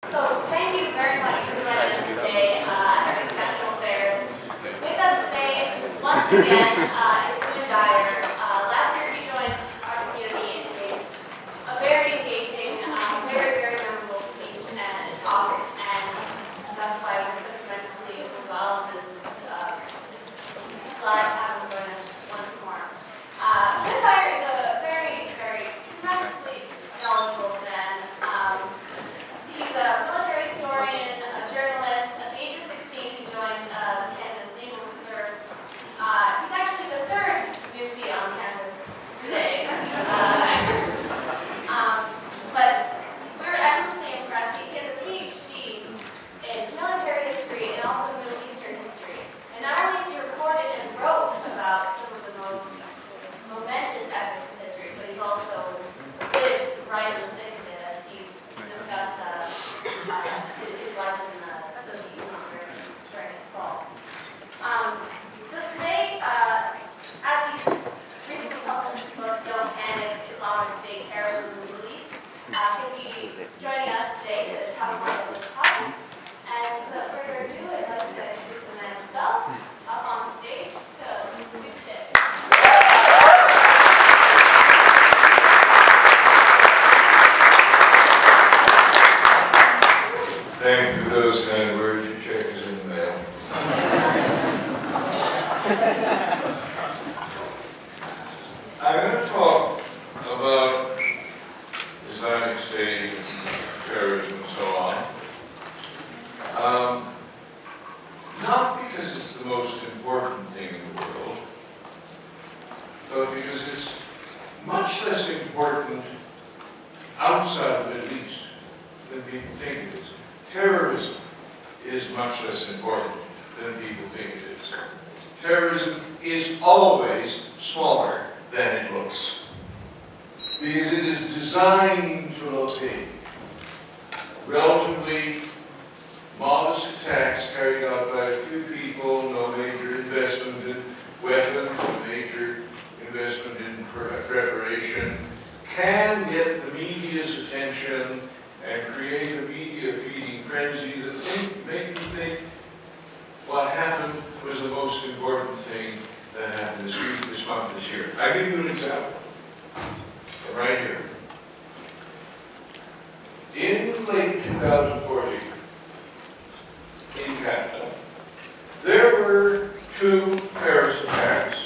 So thank you very much for joining us today at our International Fairs. With us today, once again, is Gwynne Dyer. Last year he joined our community and gave a very engaging, very memorable speech and talk, and that's why we're so tremendously overwhelmed and just glad to have him join us once more. Gwynne Dyer is a very tremendously knowledgeable man. He's a military historian, a journalist. At the age of 16, he joined Canada's Naval Reserve. He's actually the third newbie on campus today. But we're endlessly impressed. He has a PhD in military history and also Middle Eastern history. And not only has he recorded and wrote about some of the most momentous epics in history, but he's also lived right in the thick of it as he discussed his life in the Soviet Union during its fall. So today, as he's recently published his book, Don't Panic, Islamic State, Terrorism in the Middle East, he'll be joining us today to talk more about this topic. And without further ado, I'd like to introduce the man himself up on the stage to do the tip. Thank you for those kind words. Your check is in the mail. I'm going to talk about Islamic State, terrorism, and so on. Not because it's the most important thing in the world, but because it's much less important outside the Middle East than people think it is. Terrorism is much less important than people think it is. Terrorism is always smaller than it looks, because it is designed to look big. Relatively modest attacks carried out by a few people, no major investment in weapons, no major investment in preparation, can get the media's attention and create a media-feeding frenzy that make you think what happened was the most important thing that happened this week, this month, this year. I'll give you an example from right here. In late 2014, in Canada, there were two terrorist attacks.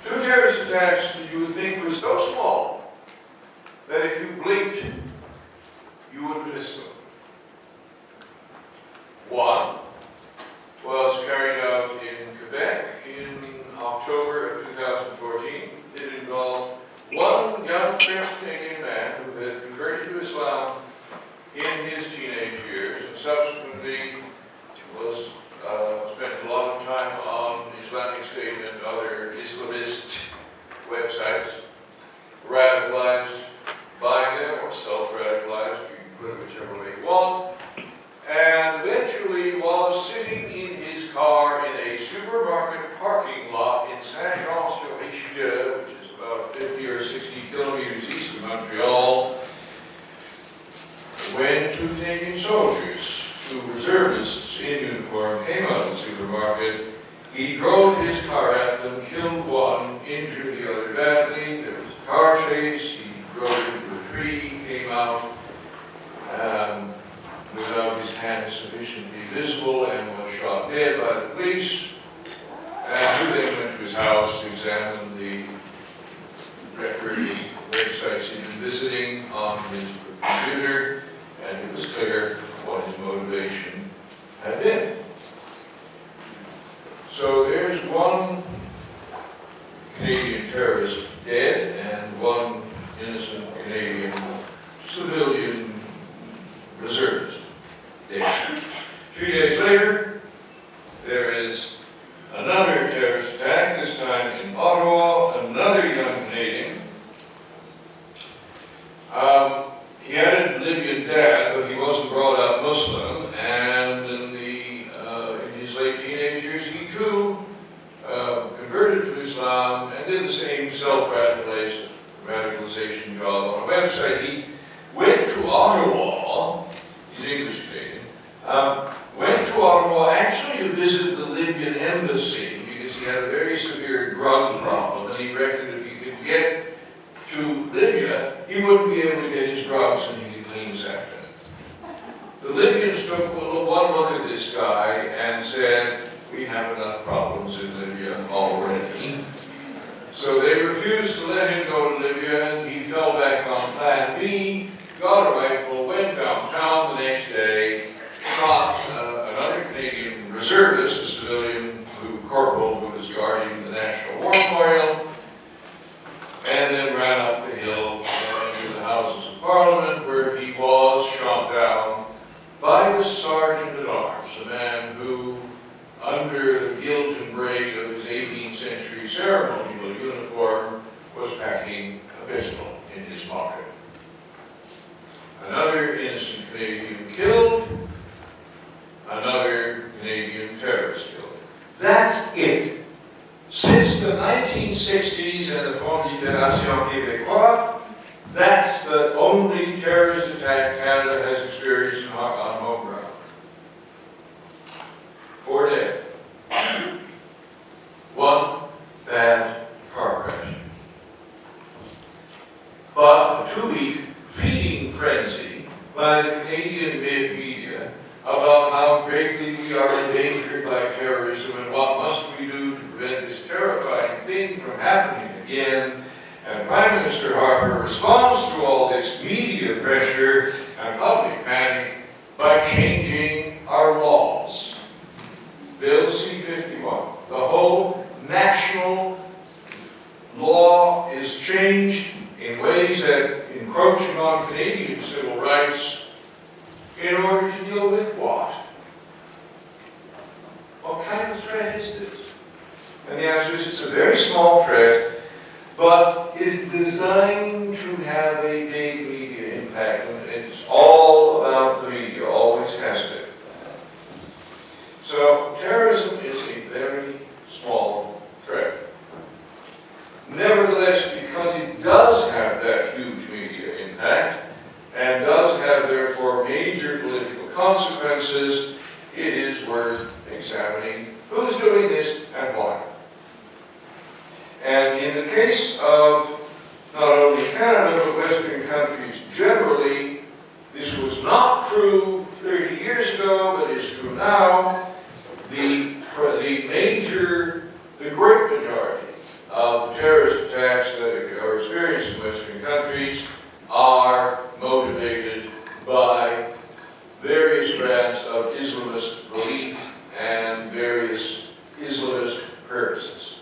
Two terrorist attacks that you would think were so small that if you blinked, you would miss them. One was carried out in Quebec in October of 2014. It involved one young French-Canadian man who had converted to Islam in his teenage years and subsequently was spent a lot of time on Islamic State and other Islamist websites, radicalized by them or self-radicalized, you can put it whichever way you want, and eventually was sitting in his car in a supermarket parking lot in Saint-Jean-sur-Richelieu, which is about 50 or 60 kilometers east of Montreal, when two Canadian soldiers, two reservists in uniform, came out of the supermarket. He drove his car at them, killed one, injured the other badly. There was a car chase. He drove into a tree, came out without his hands sufficiently visible and was shot dead by the police. And he then went to his house, examined the record of websites he'd been visiting on his computer, and it was clear what his motivation had been. So there's one Canadian terrorist dead and one innocent Canadian civilian reservist dead. 3 days later, there is another terrorist attack, this time in Ottawa, another young Canadian. He had a Libyan dad, but he wasn't brought up Muslim, and in his late teenage years, he too converted to Islam and did the same self-radicalization job on a website. He went to Ottawa, he's Went to Ottawa actually to visit the Libyan embassy because he had a very severe drug problem, and he reckoned if he could get to Libya, he wouldn't be able to get his drugs and he could clean his act. The Libyans took one look at this guy and said, we have enough problems in Libya already. So they refused to let him go to Libya, and he fell back on plan B, got a rifle, went downtown the next day, shot another Canadian reservist, a civilian corporal who was guarding the National War Memorial, and then ran up the hill into the Houses of Parliament, where he was shot down by the Sergeant-at-Arms, a man who, under the gilt and braid of his 18th century ceremonial uniform, was packing a pistol in his pocket. Another innocent Canadian killed, another Canadian terrorist killed. That's it. Since the 1960s and the Front de Libération Québécois, that's the only terrorist attack Canada has experienced on home ground. 4 dead. One bad car crash. But a 2-week feeding frenzy by the Canadian media about how greatly we are endangered by terrorism and what must we do to prevent this terrifying thing from happening again. And Prime Minister Harper responds to all this media pressure and public panic by changing our laws. Bill C-51, the whole national law is changed in ways that encroaching on Canadian civil rights in order to deal with what? What kind of threat is this? And the answer is it's a very small threat, but is designed to have a big media impact. And it's all about the media, always has been. So terrorism is a very small threat. Nevertheless, because it does have that huge media impact, and does have therefore major political consequences, it is worth examining who's doing this and why. And in the case of not only Canada, but Western countries generally, this was not true 30 years ago, but is true now. The great majority of the terrorist attacks that are experienced in Western countries are motivated by various strands of Islamist belief and various Islamist purposes.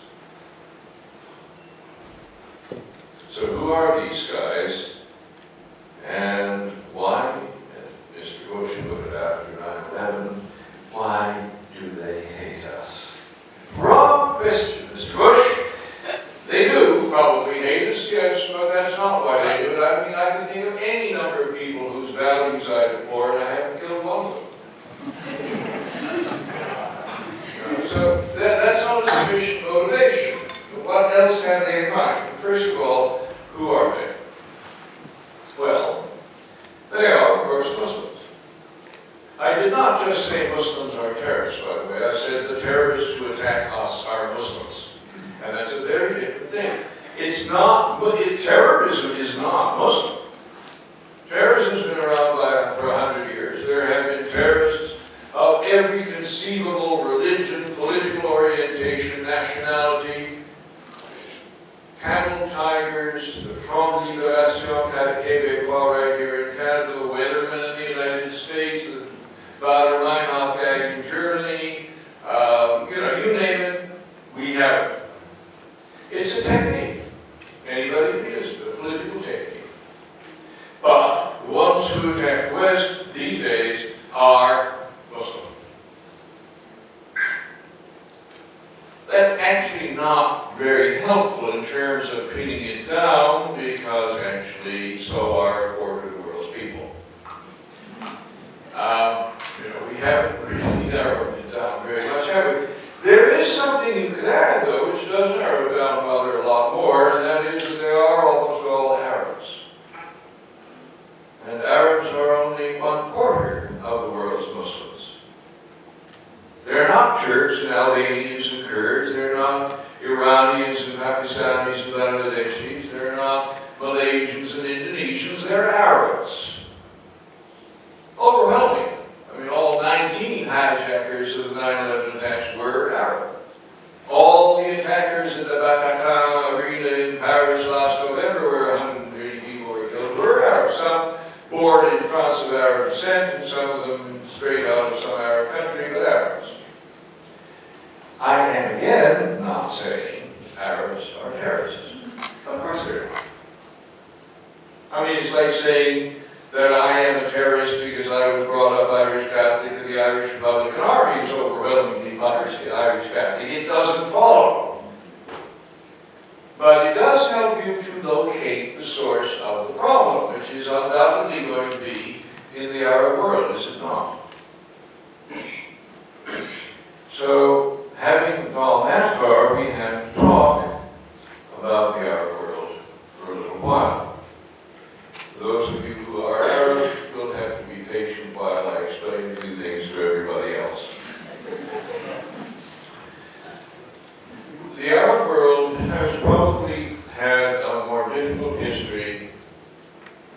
So who are these guys, and why, as Mr. Bush put it after 9/11, why do they hate us? Wrong question, Mr. Bush. They do probably hate us, yes, but that's not why they do it. I mean, I can think of any number of people whose values I deplore, and I haven't killed one of them. So that's not a sufficient motivation. What else have they in mind? First of all, who are they? Well, they are, of course, Muslims. I did not just say Muslims are terrorists, by the way. I said the terrorists who attack us are Muslims. And that's a very different thing. It's not, terrorism is not Muslim. Terrorism's been around for 100 years. There have been terrorists of every conceivable religion, political orientation, nationality. Camel tigers, the Front de Libération Québécois right here in Canada, the Weathermen in the United States, the Bader Meinhof gang in Germany, you name it, we have it. It's a technique. Anybody can use it, a political technique. But the ones who attack the West these days are Muslim. That's actually not very helpful in terms of pinning it down, because actually so are a quarter of the world's people. We haven't really narrowed it down very much, have we? There is something you could add, though, which does narrow it down rather a lot more, and that is that they are almost all Arabs. And Arabs are only 1/4 of the world's Muslims. not Turks and Albanians and Kurds. They're not Iranians and Pakistanis and Bangladeshis. They're not Malaysians and Indonesians. They're Arabs. Overwhelming. I mean, all 19 hijackers of the 9/11 attacks were Arab. All the attackers at the Bataclan Arena in Paris last November, where 130 people were killed, were Arab. Some born in France of Arab descent, and some of them straight out of some Arab country, but Arabs. I am again not saying Arabs are terrorists. Of course they're not. I mean, it's like saying that I am a terrorist because I was brought up Irish Catholic and the Irish Republican Army is overwhelmingly Irish Catholic. It doesn't follow. But it does help you to locate the source of the problem, which is undoubtedly going to be in the Arab world, is it not? So, having gone that far, we have to talk about the Arab world for a little while. Those of you who are Arab will have to be patient while I explain a few things to everybody else. The Arab world has probably had a more difficult history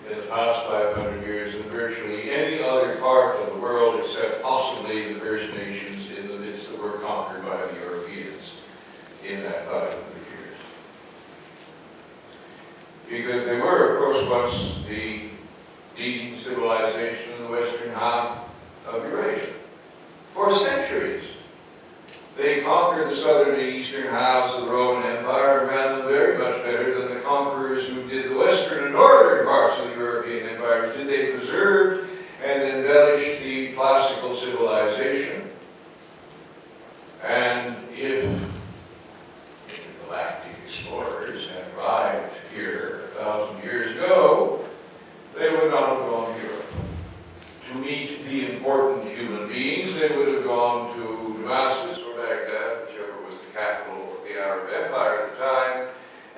in the past 500 years than virtually any other part of the world except possibly the First Nations in the midst that were conquered by the Europeans in that 500 years. Because they were, of course, once the leading civilization in the western half of Eurasia. For centuries. They conquered the southern and eastern halves of the Roman Empire and ran them very much better than the conquerors who did the western and northern parts of the European empires. Did they preserve and embellish the classical civilization? And if galactic explorers had arrived here 1,000 years ago, they would not have gone to Europe. To meet the important human beings, they would have gone to Damascus or Baghdad, whichever was the capital of the Arab Empire at the time,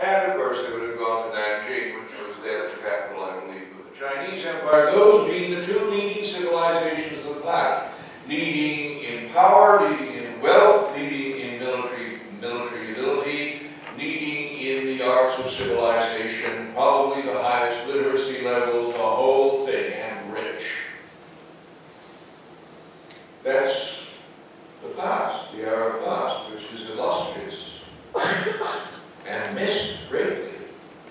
and of course they would have gone to Nanjing, which was then the capital, I believe, of the Chinese Empire, those being the two leading civilizations of the planet, leading in power, leading in wealth, leading in military ability, leading in the arts of civilization, probably the highest literacy levels, the whole thing, and rich. That's the past, the Arab past, which is illustrious and missed greatly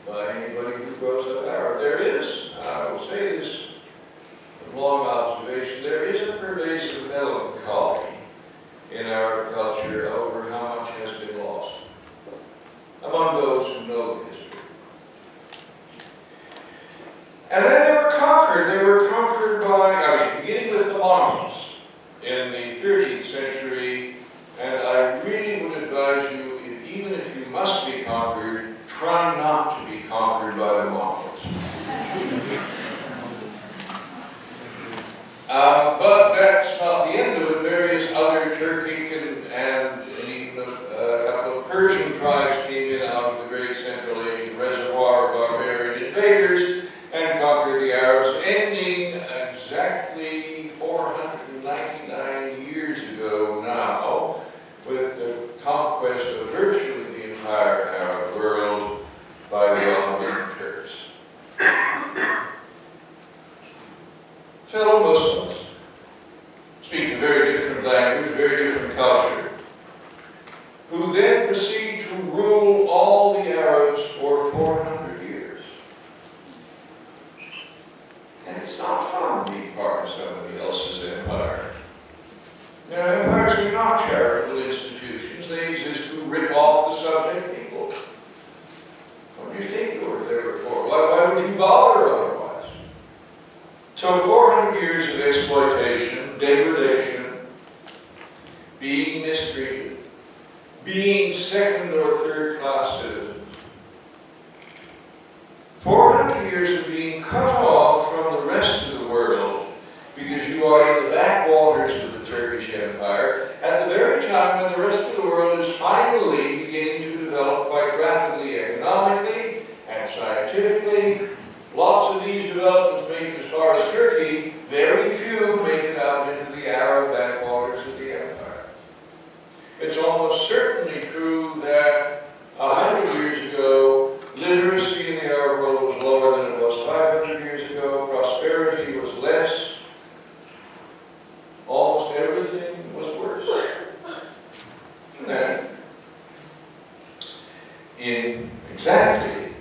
by anybody who grows up Arab. There is, I will say this from long observation, there is a pervasive melancholy in Arab culture over how much has been lost among those who know the history. And then they were conquered by, beginning with the Mongols in the 13th century, and I really would advise you, even if you must be conquered, try not to be conquered by the Mongols. But that's not the end of it. Various other Turkic and even a couple of Persian tribes came in out of the great Central Asian reservoir of barbarian invaders and conquered the Arabs, ending exactly 499 years ago now with the conquest of virtually the entire Arab world by the Ottoman Turks. Fellow Muslims, speaking a very different language, very different culture, who then proceed to rule all the Arabs for 400 years. And it's not fun being part of somebody else's empire. Now, empires are not charitable institutions. They exist to rip off the subject people. What do you think they were for? Why would you bother otherwise? So 400 years of exploitation, degradation, being mistreated, being second or third class citizens. 400 years of being cut off from the rest of the world because you are in the backwaters of the Turkish Empire at the very time when the rest of the world is finally beginning to develop quite rapidly economically and scientifically. Lots of these developments make it as far as Turkey, very few make it out into the Arab backwaters of the empire. certainly true that 100 years ago, literacy in the Arab world was lower than it was 500 years ago. Prosperity was less. Almost everything was worse. And then, in exactly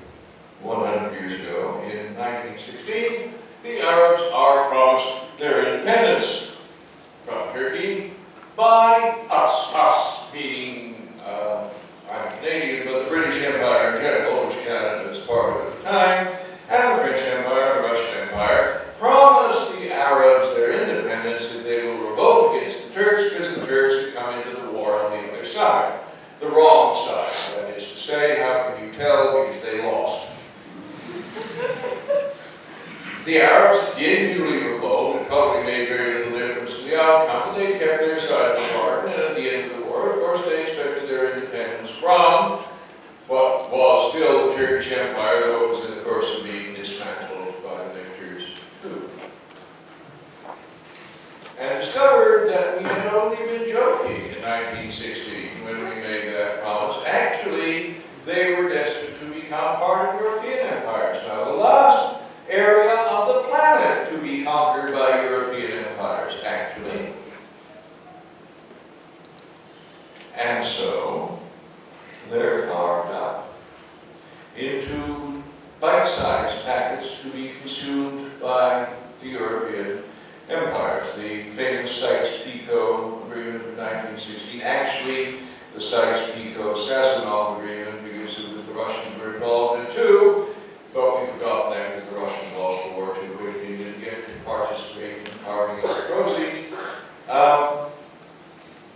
100 years ago, in 1916, the Arabs are promised their independence from Turkey by us being, I'm Canadian, but the British Empire in general, which Canada was part of at the time, and the French Empire, the Russian Empire, promised the Arabs their independence if they will revolt against the Turks, because the Turks had come into the war on the other side. The wrong side, that is to say. How can you tell? Because they lost. The Arabs did newly revolt. It probably made very little difference to the outcome, but they kept their side of the bargain, and at the end of the war, of course, they expected their independence from what was still the Turkish Empire, though it was in the course of being dismantled by the victors too. And discovered that we had only been joking in 1916 when we made that promise. Actually, they were destined to become part of European empires. Now, the last area of the planet to be conquered by European empires, actually. And so, they're carved up into bite-sized packets to be consumed by the European empires. The famous Sykes-Picot Agreement of 1916, actually the Sykes-Picot-Sassanov Agreement, because the Russians were involved in it too, but we forgot that because the Russians lost the war too quickly and didn't get to participate in carving out the proceeds.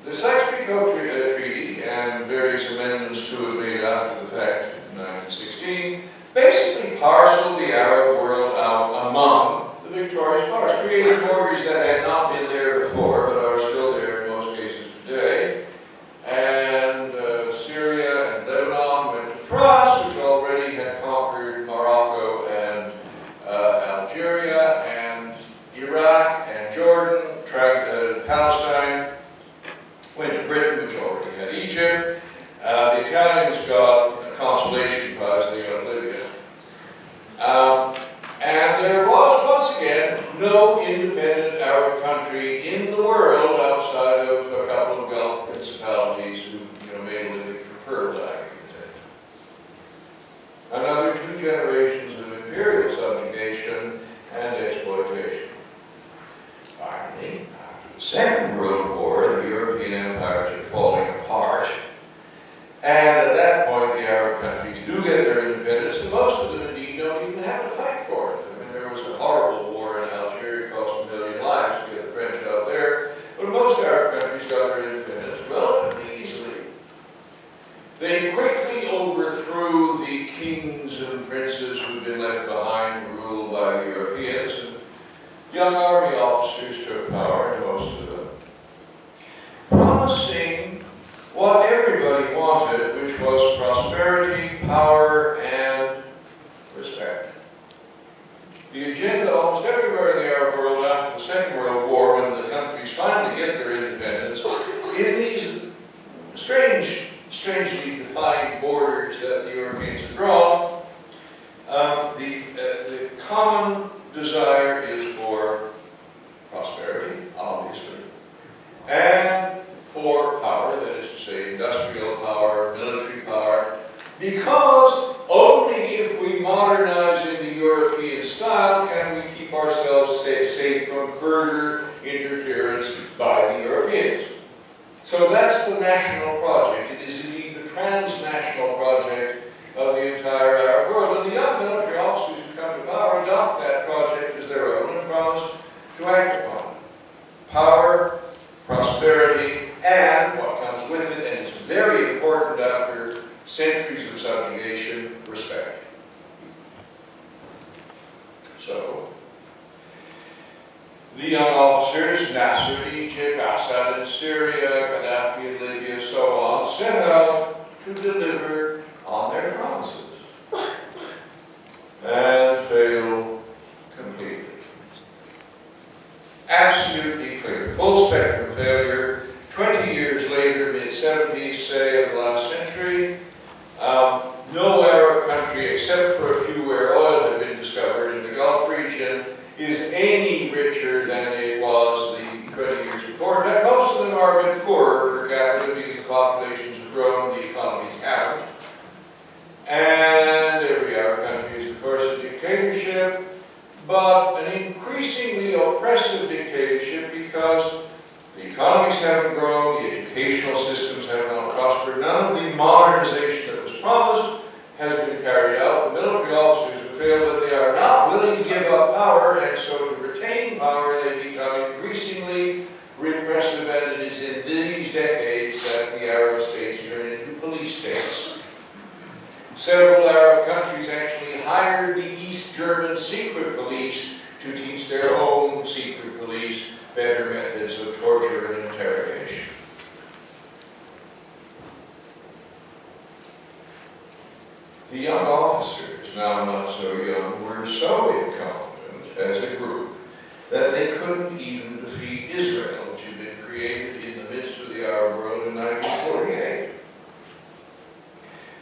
The Sykes-Picot Treaty and various amendments to it made after the fact in 1916 basically parceled the Arab world out among the victorious powers, creating borders that had not been there before but are still there in most cases today. And Syria and Lebanon went to France, which already had conquered Morocco and Algeria and Iraq and Jordan. Palestine went to Britain, which already had Egypt. The Italians got a consolation prize, they got Libya. And there was, once again, no independent Arab country in the world outside of a couple of Gulf principalities who made a living for pearl diving. Another 2 generations of imperial subjugation and exploitation. Finally, after the Second World War, the European empires are falling apart. And at that point, the Arab countries do get their independence, and most of them indeed don't even have to fight for it. I mean, there was a horrible war in Algeria, it cost 1 million lives to get the French out there, but most Arab countries got their independence relatively easily. They quickly overthrew the kings and princes who'd been left behind to rule by the Europeans, and young army officers took power in most of them, promising what everybody wanted, which was prosperity, power, and respect. The agenda almost everywhere in the Arab world after the Second World War, when the countries finally get their independence, in these strangely defined borders that the Europeans have drawn, the common desire is for prosperity, obviously, and for power, that is to say, industrial power, military power, because only if we modernize in the European style can we keep ourselves safe from further interference by the Europeans. So that's the national project. It is indeed the transnational project of the entire Arab world. And the young military officers who come to power adopt that project as their own and promise to act upon it. Power, prosperity, and what comes with it, and it's very important after centuries of subjugation, respect. So, the young officers, Nasser in Egypt, Assad in Syria, Gaddafi in Libya, so on, set out to deliver on their promises and fail completely. Absolutely clear. Full spectrum failure. 20 years later, mid-70s, 70s, say, of the last century, no Arab country, except for a few where oil had been discovered in the Gulf region, is any richer than it was the 20 years before. In fact, most of them are a bit poorer per capita because the populations have grown, the economies haven't. And every Arab country is, of course, a dictatorship, but an increasingly oppressive dictatorship because the economies haven't grown, the educational systems have not prospered, none of the modernization that was promised has been carried out. The military officers have failed, but they are not willing to give up power, and so to retain power, they become increasingly repressive, and it is in these decades that the Arab states turn into police states. Several Arab countries actually hired the East German secret police to teach their own secret police better methods of torture and interrogation. The young officers, now not so young, were so incompetent as a group that they couldn't even defeat Israel, which had been created in the midst of the Arab world in 1948.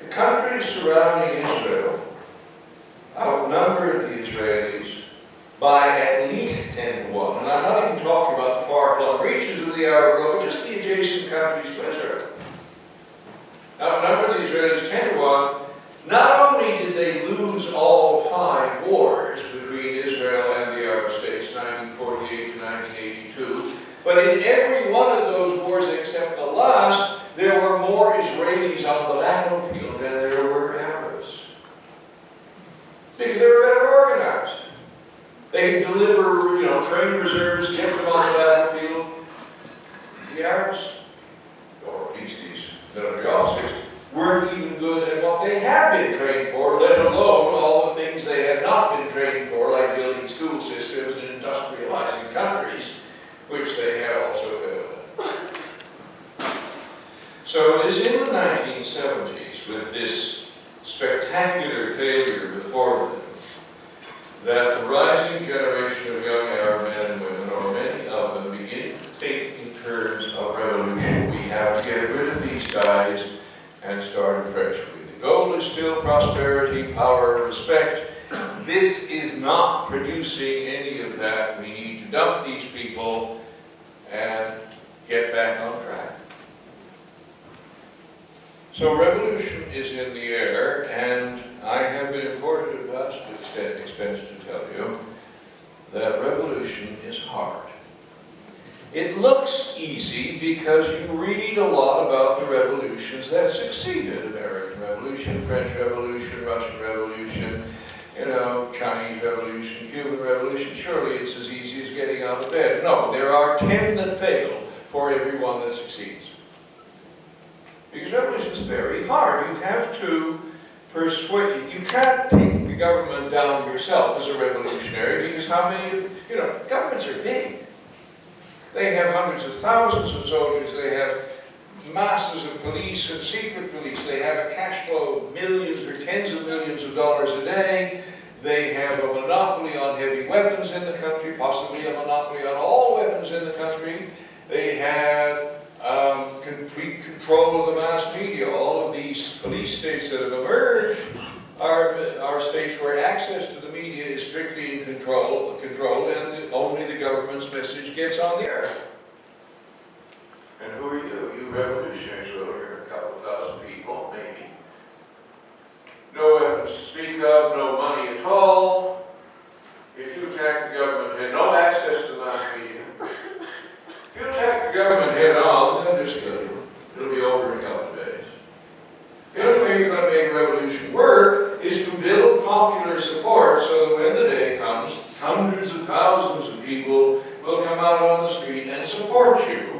The countries surrounding Israel outnumbered the Israelis by at least 10 to 1. And I'm not even talking about the far-flung reaches of the Arab world, but just the adjacent countries to Israel. Outnumbered the Israelis 10 to 1. Not only did they lose all 5 wars between Israel and the Arab states, 1948 to 1982, but in every one of those wars except the last, there were more Israelis on the battlefield than there were Arabs. Because they were better organized. They could deliver, trained reserves, get them on the battlefield. The Arabs, or at least these military officers, weren't even good at what they had been trained for, let alone all the things they had not been trained for, like building school systems and industrializing countries, which they had also failed at. So it is in the 1970s, with this spectacular failure before them, that the rising generation of young Arab men and women, or many of them, begin to think in terms of revolution. We have to get rid of these guys and start afresh. The goal is still prosperity, power, respect. This is not producing any of that. We need to dump these people and get back on track. So revolution is in the air, and I have been afforded at vast expense to tell you that revolution is hard. It looks easy because you read a lot about the revolutions that succeeded. American Revolution, French Revolution, Russian Revolution, Chinese Revolution, Cuban Revolution. Surely it's as easy as getting out of bed. No, there are 10 that fail for every one that succeeds. Because revolution is very hard. You have to persuade. You can't take the government down yourself as a revolutionary because how many, governments are big. They have hundreds of thousands of soldiers. They have masses of police and secret police. They have a cash flow of millions or tens of millions of dollars a day. They have a monopoly on heavy weapons in the country, possibly a monopoly on all weapons in the country. They have complete control of the mass media. All of these police states that have emerged are states where access to the media is strictly controlled, and only the government's message gets on the air. And who are you? You revolutionaries. Well, you're a couple thousand people, maybe. No weapons to speak of, no money at all. If you attack the government, had no access to the mass media. If you attack the government head on, they'll just kill you. It'll be over in a couple of days. The only way you're going to make revolution work is to build popular support so that when the day comes, hundreds of thousands of people will come out on the street and support you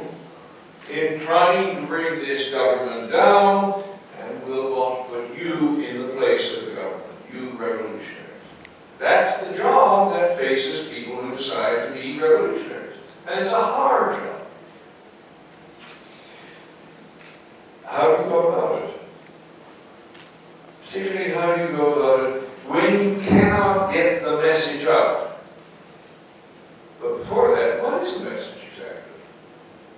in trying to bring this government down, and will want to put you in the place of the government, you revolutionaries. That's the job that faces people who decide to be revolutionaries. And it's a hard job. How do you go about it? Particularly, how do you go about it when you cannot get the message out? But before that, what is the message exactly?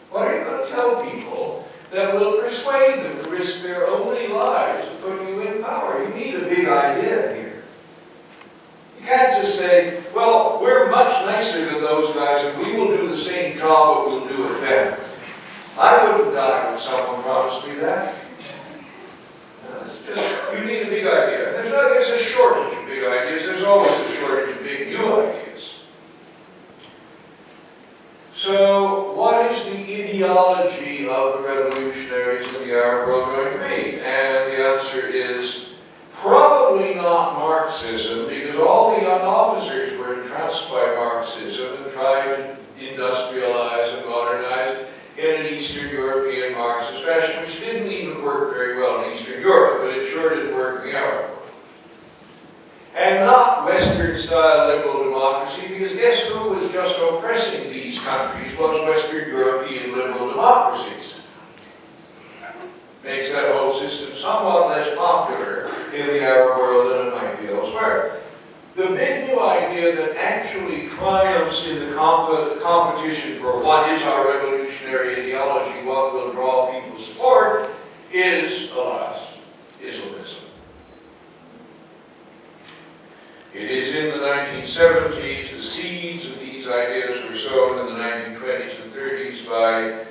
What are you going to tell people that will persuade persuade them to risk their only lives to put you in power. You need a big idea here. You can't just say, well, we're much nicer than those guys and we will do the same job, but we'll do it better. I wouldn't die when someone promised me that. You need a big idea. There's a shortage of big ideas. There's always a shortage of big new ideas. So, what is the ideology of the revolutionaries in the Arab world going to be? And the answer is probably not Marxism, because all the young officers were entranced by Marxism and tried to industrialize and modernize in an Eastern European Marxist fashion, which didn't even work very well in Eastern Europe, but it sure did work in the Arab world. And not Western-style liberal democracy, because guess who was just oppressing these countries was Western European liberal democracies. Makes that whole system somewhat less popular in the Arab world than it might be elsewhere. The big new idea that actually triumphs in the competition for what is our revolutionary ideology, what will draw people's support, is, alas, Islamism. It is in the 1970s, the seeds of these ideas were sown in the 1920s and 30s by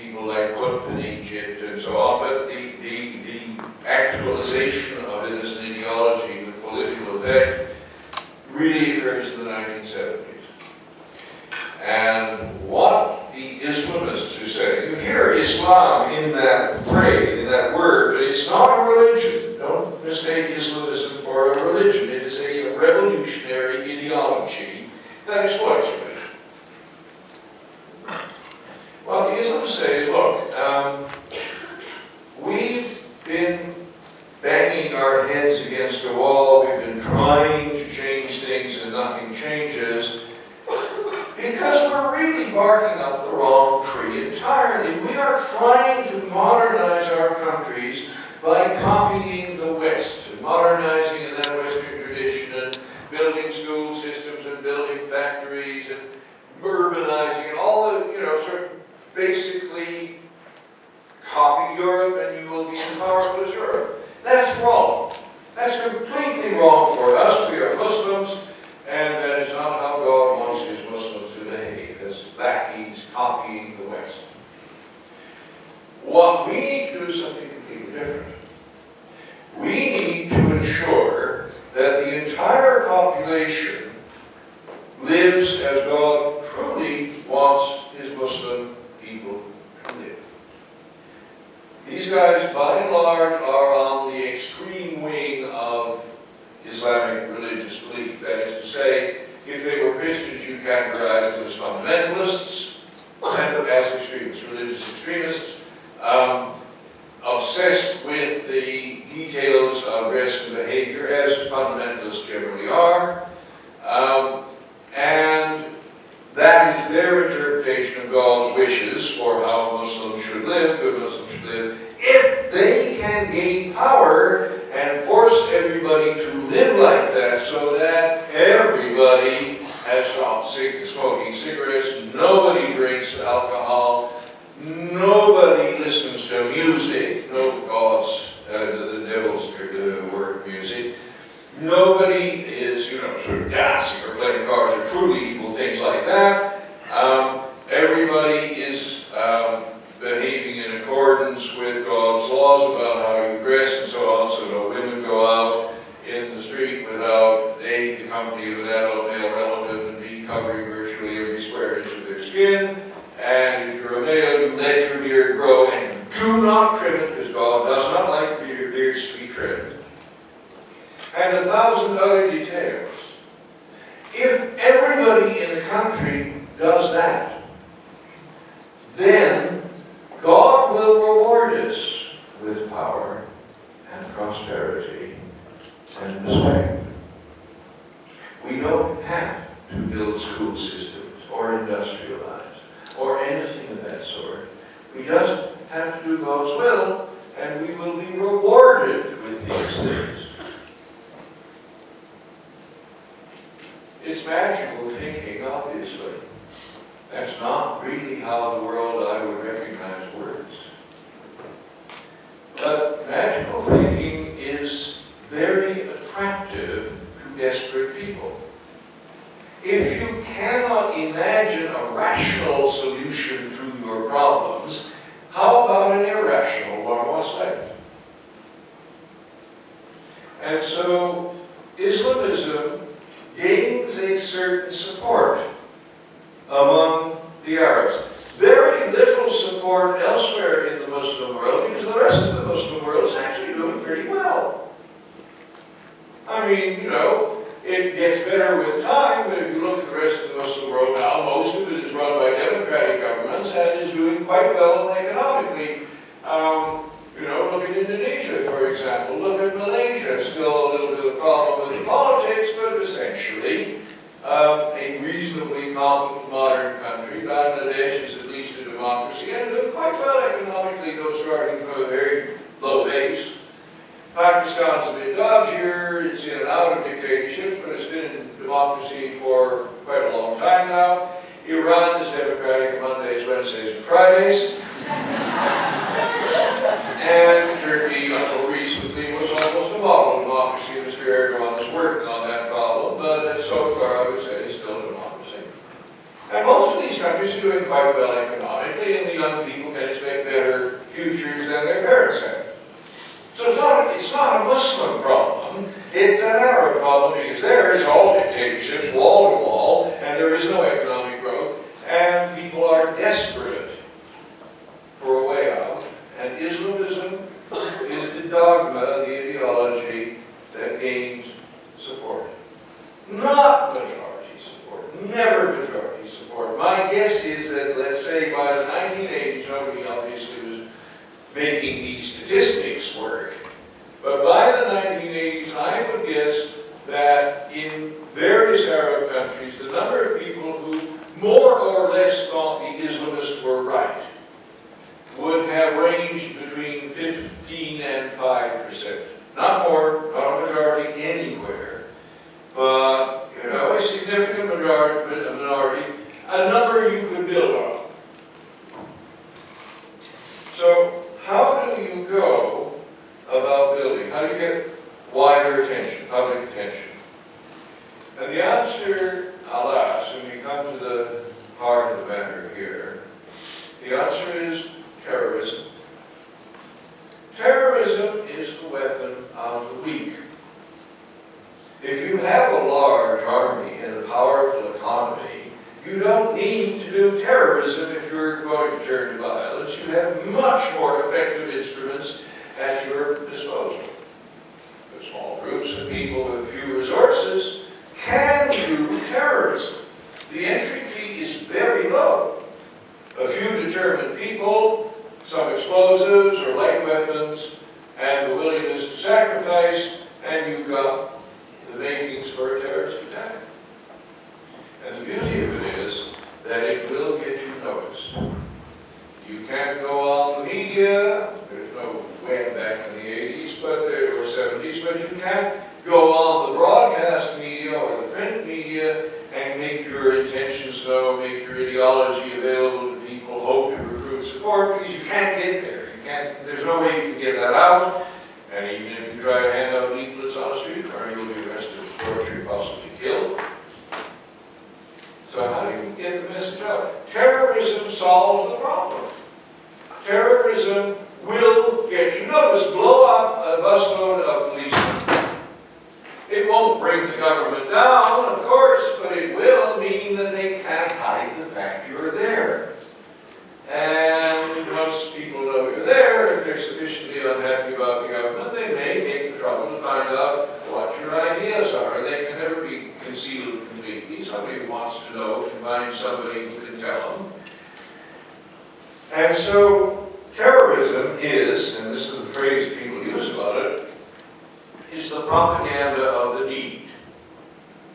people like Qutb in Egypt and so on, but the actualization of it as an ideology with political effect really occurs in the 1970s. And what the Islamists are saying, you hear Islam in that phrase, in that word, but it's not a religion. Don't mistake Islamism for a religion. It is a revolutionary ideology that exploits religion. What the Islamists say is, look, we've been banging our heads against a wall, we've been trying to change things and nothing changes, because we're really barking up the wrong tree entirely. We are trying to modernize our countries by copying the West, and modernizing in that Western tradition, and building school systems, and building factories, and urbanizing, and all the, sort of basically copy Europe and you will be as powerful as Europe. That's wrong. That's completely wrong for us. We are Muslims, and that is not how God wants his Muslims to behave, as lackeys copying the West. What we need to do is something completely different. We need to ensure that the entire population lives as God truly wants his Muslim people to live. These guys, by and large, are on the extreme wing of Islamic religious belief. That is to say, if they were Christians, you categorize them as fundamentalists, as extremists, religious extremists, obsessed with the details of dress and behavior, as fundamentalists generally are, and that is their interpretation of God's wishes for how Muslims should live, good Muslims should live. If they can gain power and force everybody to live like that so that everybody has stopped smoking cigarettes, nobody drinks alcohol, nobody listens to music, no God's, the devil's word music, nobody is, sort of dancing or playing cards or truly evil things like that. Everybody is behaving in accordance with God's laws about how you dress and so on, so no women go out in the street without A, the company of an adult male relative, and B, covering virtually every square inch of their skin. And if you're a male, you let your beard grow and you do not trim it, because God does not like beards to be trimmed. And 1,000 other details. If everybody in the country does that, then God will reward us with power and prosperity and respect. We don't have to build school systems or industrialize or anything of that sort. We just have to do God's will, and we will be rewarded with these things. It's magical thinking, obviously. That's not really how the world I would recognize works. rational solution to your problems, how about an irrational one? What's left? And so Islamism gains a certain support among the Arabs. Very little support elsewhere in the Muslim world, because the rest of the Muslim world is actually doing pretty well. I mean, you know, it gets better with time, but if you look at the rest of the Muslim world now, most of it is run by democratic governments and is doing quite well economically. You know, look at Indonesia, for example. Look at Malaysia. Still a little bit of problem with the politics, but essentially a reasonably modern country. Bangladesh is at least a democracy and doing quite well economically, though starting from a very low base. Pakistan's a bit dodgier. It's in and out of dictatorship, but it's been in democracy for quite a long time now. Iran is democratic on Mondays, Wednesdays, and Fridays. And Turkey, until recently, was almost a model democracy. Mr. Erdogan is working on that problem, but so far I would say it's still a democracy. And most of these countries are doing quite well economically, and the young people can expect better futures than their parents had. So it's not a Muslim problem, it's an Arab problem, because there is all dictatorships, wall to wall, and there is no economic growth, and people are desperate for a way out. And Islamism is the dogma, the ideology that gains support. Not majority support, never majority support. My guess is that, let's say, by the 1980s, nobody obviously was making these statistics work, but by the 1980s, I would guess that in various Arab countries, the number of people who more or less thought the Islamists were right would have ranged between 15 and 5%. Not more, not a majority anywhere, but, you know, a significant minority, a number you could build on. So, how do you go about building? How do you get wider attention, public attention? And the answer, alas, when we come to the heart of the matter here, the answer is terrorism. Terrorism is the weapon of the weak. If you have a large army and a powerful economy, you don't need to do terrorism if you're going to turn to violence. You have much more effective instruments at your disposal. The small groups of people with few resources can do terrorism. The entry fee is very low. A few determined people, some explosives or light weapons, and the willingness to sacrifice, and you've got the makings for a terrorist attack. And the beauty of it is that it will get you noticed. You can't go on the media, there's no way back in the 80s or 70s, but you can't go on the broadcast media or the print media and make your intentions known, make your ideology available to people, hope to recruit support, because you can't get there. There's no way you can get that out, and even if you try to hand out leaflets on a street corner, you'll be arrested, tortured, possibly killed. So how do you get the message out? Terrorism solves the problem. Terrorism will get you noticed. Blow up a busload of policemen. It won't bring the government down, of course, but it will mean that they can't hide the fact you're there. And once people know you're there, if they're sufficiently unhappy about the government, they may take the trouble to find out what your ideas are. They can never be concealed completely. Somebody who wants to know can find somebody who can tell them. And so terrorism is, and this is the phrase that people use about it, is the propaganda of the deed.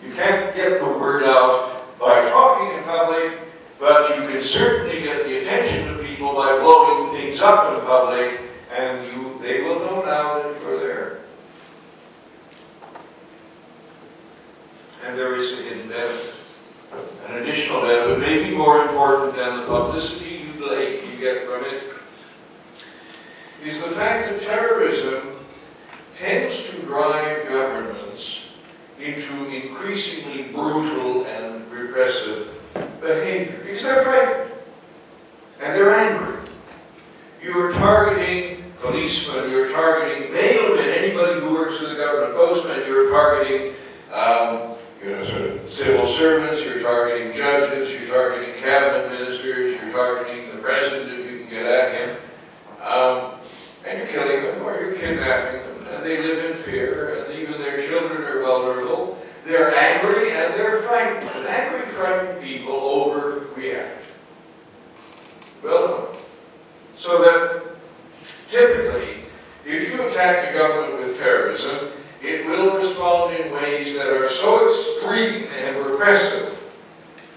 You can't get the word out by talking in public, but you can certainly get the attention of people by blowing things up in public, and they will know now that you're there. And there is a hidden benefit. An additional benefit, maybe more important than the publicity you get from it, is the fact that terrorism tends to drive governments into increasingly brutal and repressive behavior because they're frightened and they're angry. You're targeting policemen, you're targeting mailmen, anybody who works for the government, postmen, you're targeting sort of civil servants, you're targeting judges, you're targeting cabinet ministers, you're targeting the president if you can get at him, and you're killing them or you're kidnapping them, and they live in fear, and even their children are vulnerable. They're angry and they're frightened, and angry, frightened people overreact. Well known. So that typically, if you attack a government with terrorism, it will respond in ways that are so extreme and repressive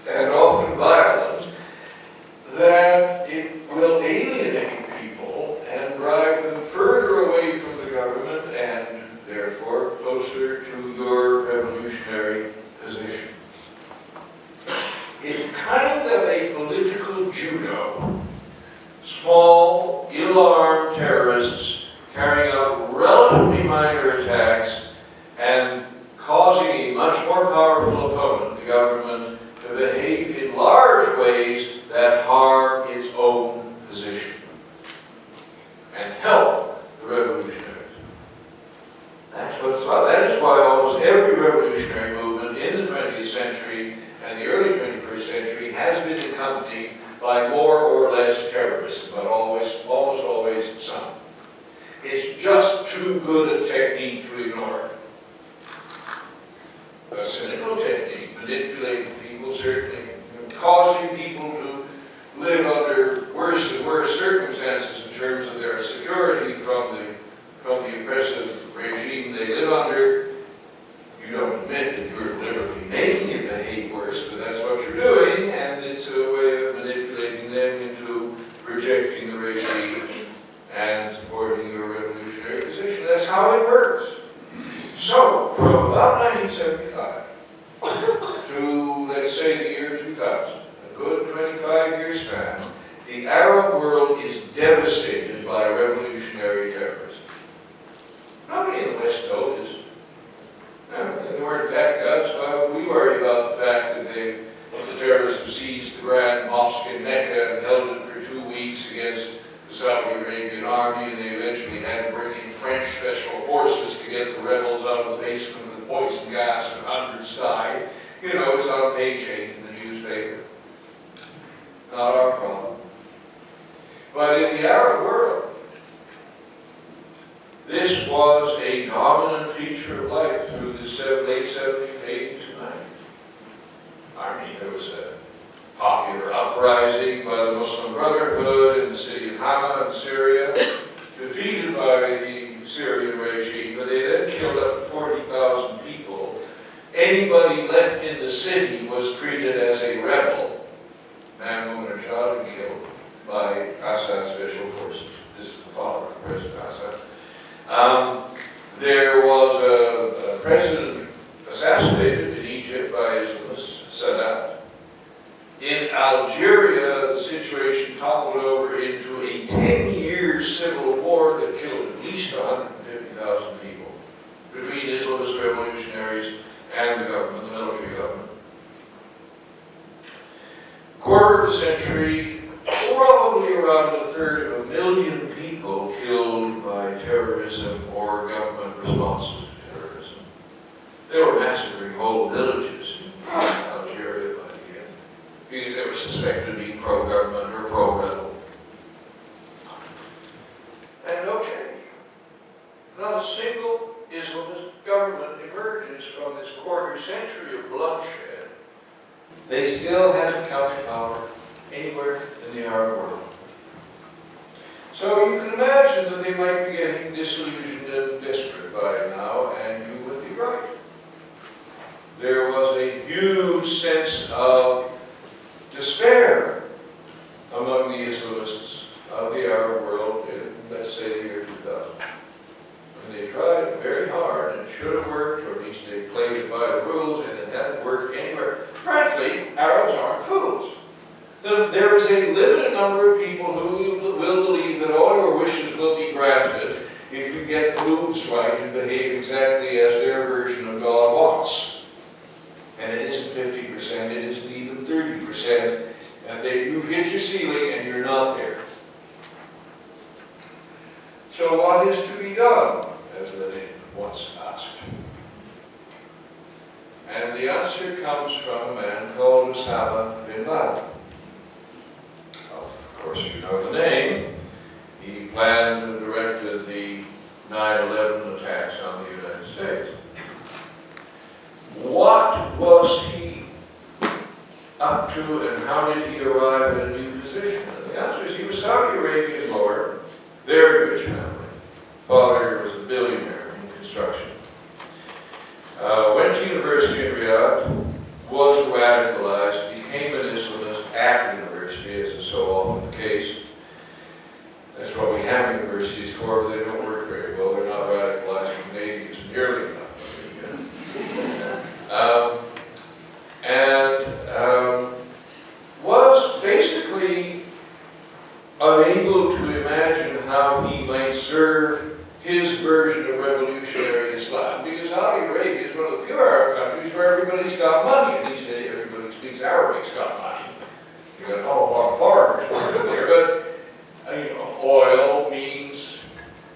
and often violent that it will alienate people and drive them further away from the government and therefore closer to your revolutionary position. It's kind of a political judo. Small, ill-armed terrorists carrying out relatively minor attacks and causing a much more powerful opponent, the government, to behave in large ways that harm its own position and help the revolutionaries. That's what it's about. That is why almost every revolutionary movement in the 20th century and the early 21st century has been accompanied by more or less terrorism, but almost always some. It's just too good a technique to ignore. A cynical technique, manipulating people, certainly, causing people to live under worse and worse circumstances in terms of their security from the oppressive regime they live under. You don't admit that you're deliberately making it behave worse, but that's what you're doing, and it's a way of manipulating them into rejecting the regime and supporting your revolutionary position. That's how it works. So, from about 1975 to, let's say, the year 2000, a good 25-year span, the Arab world is devastated by revolutionary terrorism. Nobody in the West noticed. They weren't attacking us. We worry about the fact that the terrorists have seized the Grand Mosque in Mecca and held it for 2 weeks against the Saudi Arabian army, and they eventually had to bring in French special forces to get the rebels out of the basement with poison gas, and hundreds died. You know, it's on page 8 in the newspaper. Not our problem. But in the Arab world, this was a dominant feature of life through the late 70s, 80s, and 90s. I mean, there was a popular uprising by the Muslim Brotherhood in the city of Hama in Syria, defeated by the Syrian regime, but they then killed up to 40,000 people. Anybody left in the city was treated as a rebel, man, woman, or child, and killed by Assad's special forces. This is the father of President Assad. There was a president assassinated in Egypt by Islamists, Sadat. In Algeria, the situation toppled over into a 10-year civil war that killed at least 150,000 people between Islamist revolutionaries and the government, the military government. Quarter of a century, probably around 1/3 people killed by terrorism or government responses to terrorism. They were massacring whole villages in Algeria by the end because they were suspected of being pro-government or pro-rebel. And no change. Not a single Islamist government emerges from this quarter century of bloodshed. They still haven't counted power anywhere in the Arab world. So you can imagine that they might be getting disillusioned and desperate by now, and you would be right. There was a huge sense of despair among the Islamists of the Arab world in, let's say, the year 2000. And they tried very hard, and it should have worked, or at least they played it by the rules, and it hadn't worked anywhere. Frankly, Arabs aren't fools. There is a limited number of people who will believe that all your wishes will be granted if you get the moves right and behave exactly as their version of God wants. And it isn't 50%, it isn't even 30%. And you've hit your ceiling and you're not there. So what is to be done, as Lenin once asked? And the answer comes from a man called Osama bin Laden. Of course, you know the name. He planned and directed the 9/11 attacks on the United States. What was he up to, and how did he arrive at a new position? And the answer is he was Saudi Arabia's lord, very rich family. Father was a billionaire in construction. Went to university in Riyadh, was radicalized, became an Islamist at university, as is so often the case. That's what we have universities for, but they don't work very well. They're not radicalizing natives nearly enough. Was basically unable to imagine how he might serve his version of revolutionary Islam, because Saudi Arabia is one of the few Arab countries where everybody's got money, and these days everybody who speaks Arabic's got money. You got a lot of foreigners working there, but oil means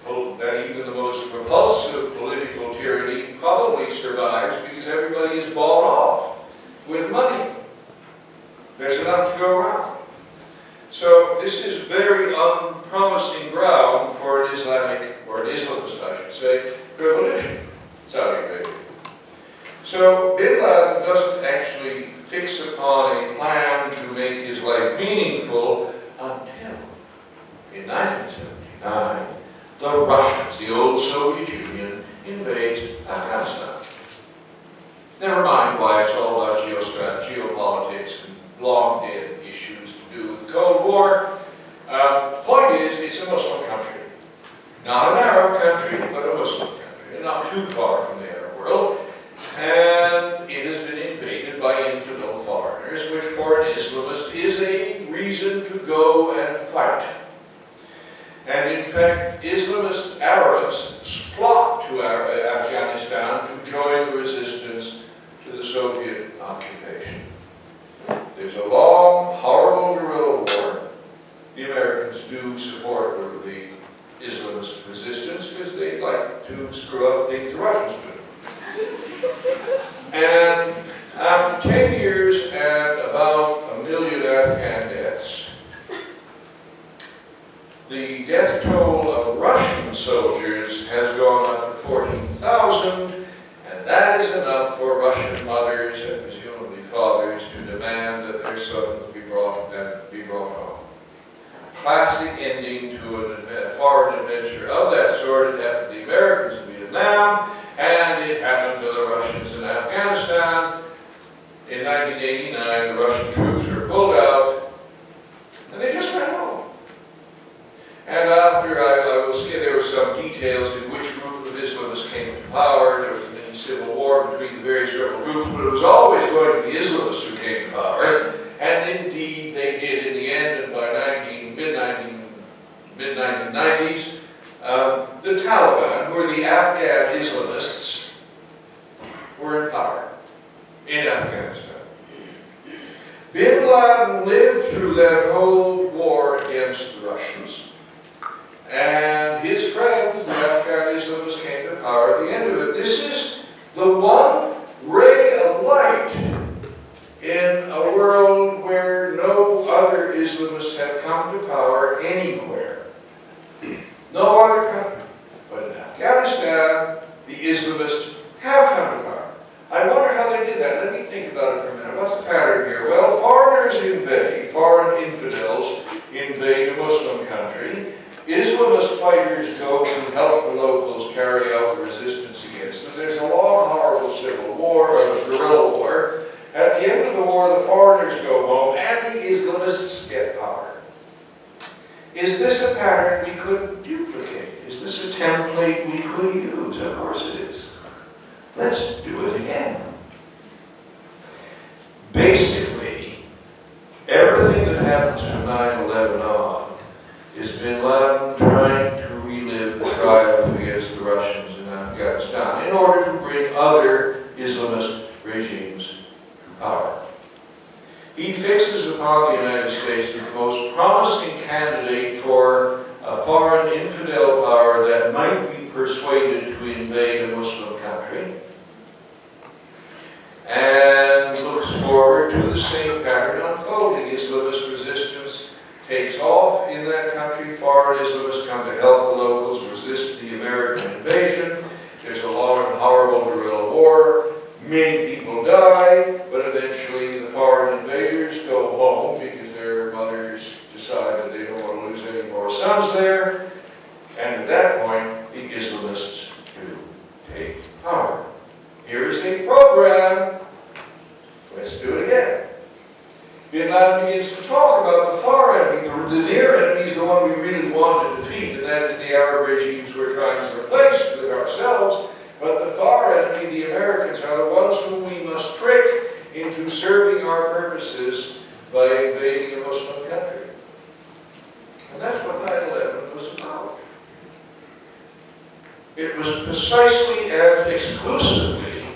that even the most repulsive political tyranny probably survives because everybody is bought off with money. There's enough to go around. So this is very unpromising ground for an Islamic, or an Islamist, I should say, revolution, Saudi Arabia. So bin Laden doesn't actually fix upon a plan to make his life meaningful until, in 1979, the Russians, the old Soviet Union, invades Afghanistan. Never mind why it's all about geopolitics and long dead issues to do with the Cold War. Point is, it's a Muslim country. Not an Arab country, but a Muslim country. And not too far from the Arab world. And it has been invaded by infidel foreigners, which for an Islamist is a reason to go and fight. And in fact, Islamist Arabs flocked to Afghanistan to join the resistance to the Soviet occupation. There's a long, horrible guerrilla war. The Americans do support the Islamist resistance because they like to screw up things the Russians do. And after 10 years and about 1 million Afghan deaths, the death toll of Russian soldiers has gone up to 14,000, and that is enough for Russian mothers and presumably fathers to demand that their sons be brought home. Classic ending to a foreign adventure of that sort. It happened to the Americans in Vietnam, and it happened to the Russians in Afghanistan. In 1989, the Russian troops were pulled out, and they just went home. And after I will skip, there were some details in which group of Islamists came to power. There was a mini civil war between the various rebel groups, but it was always going to be Islamists who came to power. And indeed, they did in the end, and by mid-1990s, the Taliban, who were the Afghan Islamists, were in power in Afghanistan. Bin Laden lived through that whole war against the Russians. And his friends, the Afghan Islamists, came to power at the end of it. This is the one ray of light in a world where no other Islamists have come to power anywhere. No other country. But in Afghanistan, the Islamists have come to power. I wonder how they did that. Let me think about it for a minute. What's the pattern here? Well, foreigners invade, foreign infidels invade a Muslim country. Islamist fighters go to help the locals carry out the resistance against them. There's a long, horrible civil war, or a guerrilla war. At the end of the war, the foreigners go home, and the Islamists get power. Is this a pattern we could duplicate? Is this a template we could use? Of course it is. Let's do it again. Basically, everything that happens from 9/11 on is bin Laden trying to relive the triumph against the Russians in Afghanistan in order to bring other Islamist regimes upon the United States as the most promising candidate for a foreign infidel power that might be persuaded to invade a Muslim country, and looks forward to the same pattern unfolding. Islamist resistance takes off in that country. Foreign Islamists come to help the locals resist the American invasion. There's a long and horrible guerrilla war. Many people die, but eventually the foreign invaders go home because their mothers decide that they don't want to lose any more sons there. And at that point, the Islamists do take power. Here is a program. Let's do it again. Bin Laden begins to talk about the far enemy. The near enemy is the one we really want to defeat, and that is the Arab regimes we're trying to replace with ourselves. But the far enemy, the Americans, are the ones whom we must trick into serving our purposes by invading a Muslim country. And that's what 9/11 was about. It was precisely and exclusively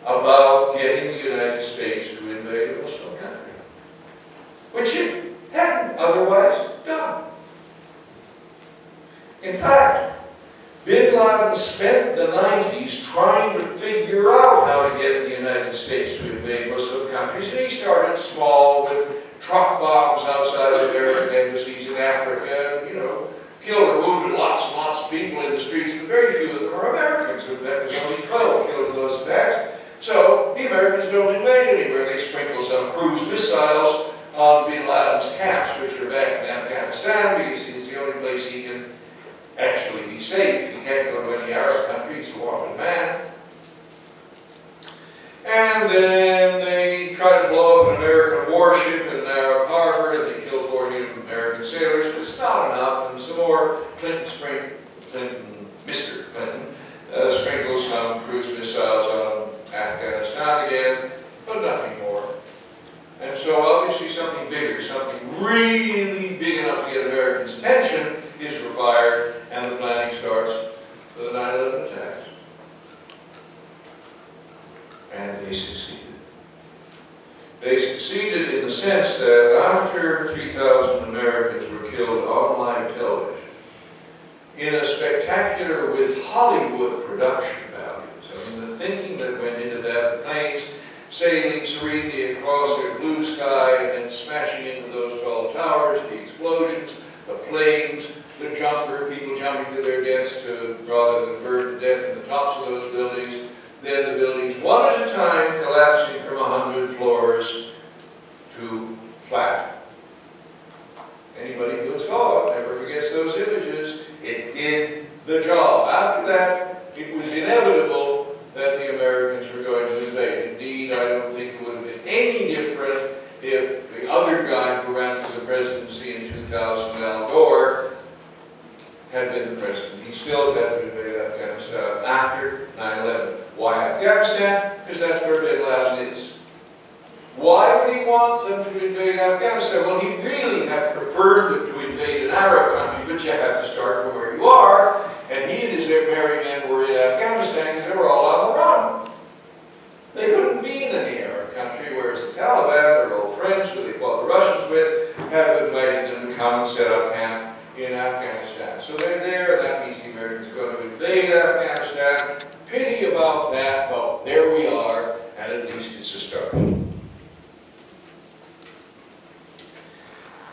about getting the United States to invade a Muslim country, which it hadn't otherwise done. In fact, Bin Laden spent the 90s trying to figure out how to get the United States to invade Muslim countries, and he started small with truck bombs outside of American embassies in Africa, and, killed or wounded lots and lots of people in the streets, but very few of them are Americans. In fact, there's only 12 killed in those attacks. So the Americans don't invade anywhere. They sprinkle some cruise missiles on Bin Laden's camps, which are back in Afghanistan, because it's the only place he can actually be safe. He can't go to any Arab country. He's a wanted man. And then they try to blow up an American warship in an Arab harbor, and they kill 40 American sailors, but it's not enough. And some more, Mr. Clinton, sprinkles some cruise missiles on Afghanistan again, but nothing more. And so obviously something bigger, something really big enough to get Americans' attention is required, and the planning starts for the 9/11 attacks. And they succeeded. They succeeded in the sense that after 3,000 Americans were killed on live television, in a spectacular with Hollywood production values, I mean, the thinking that went into that, the planes sailing serenely across a blue sky and then smashing into those tall towers, the explosions, the flames, the people jumping to their deaths rather than burn to death in the tops of those buildings, then the buildings one at a time collapsing from 100 floors to flat. Anybody who saw it never forgets those images. It did the job. After that, it was inevitable that the Americans were going to invade. Indeed, I don't think it would have been any different if the other guy who ran for the presidency in 2000, Al Gore, had been the president. He still had to invade Afghanistan after 9/11. Why Afghanistan? Because that's where Bin Laden is. Why would he want them to invade Afghanistan? Well, he really had preferred them to invade an Arab country, but you have to start from where you are. And he and his merry men were in Afghanistan because they were all on the run. They couldn't be in any Arab country, whereas the Taliban, their old friends who they fought the Russians with, have invited them to come and set up camp in Afghanistan. So they're there, and that means the Americans are going to invade Afghanistan. Pity about that, but there we are, and at least it's a start.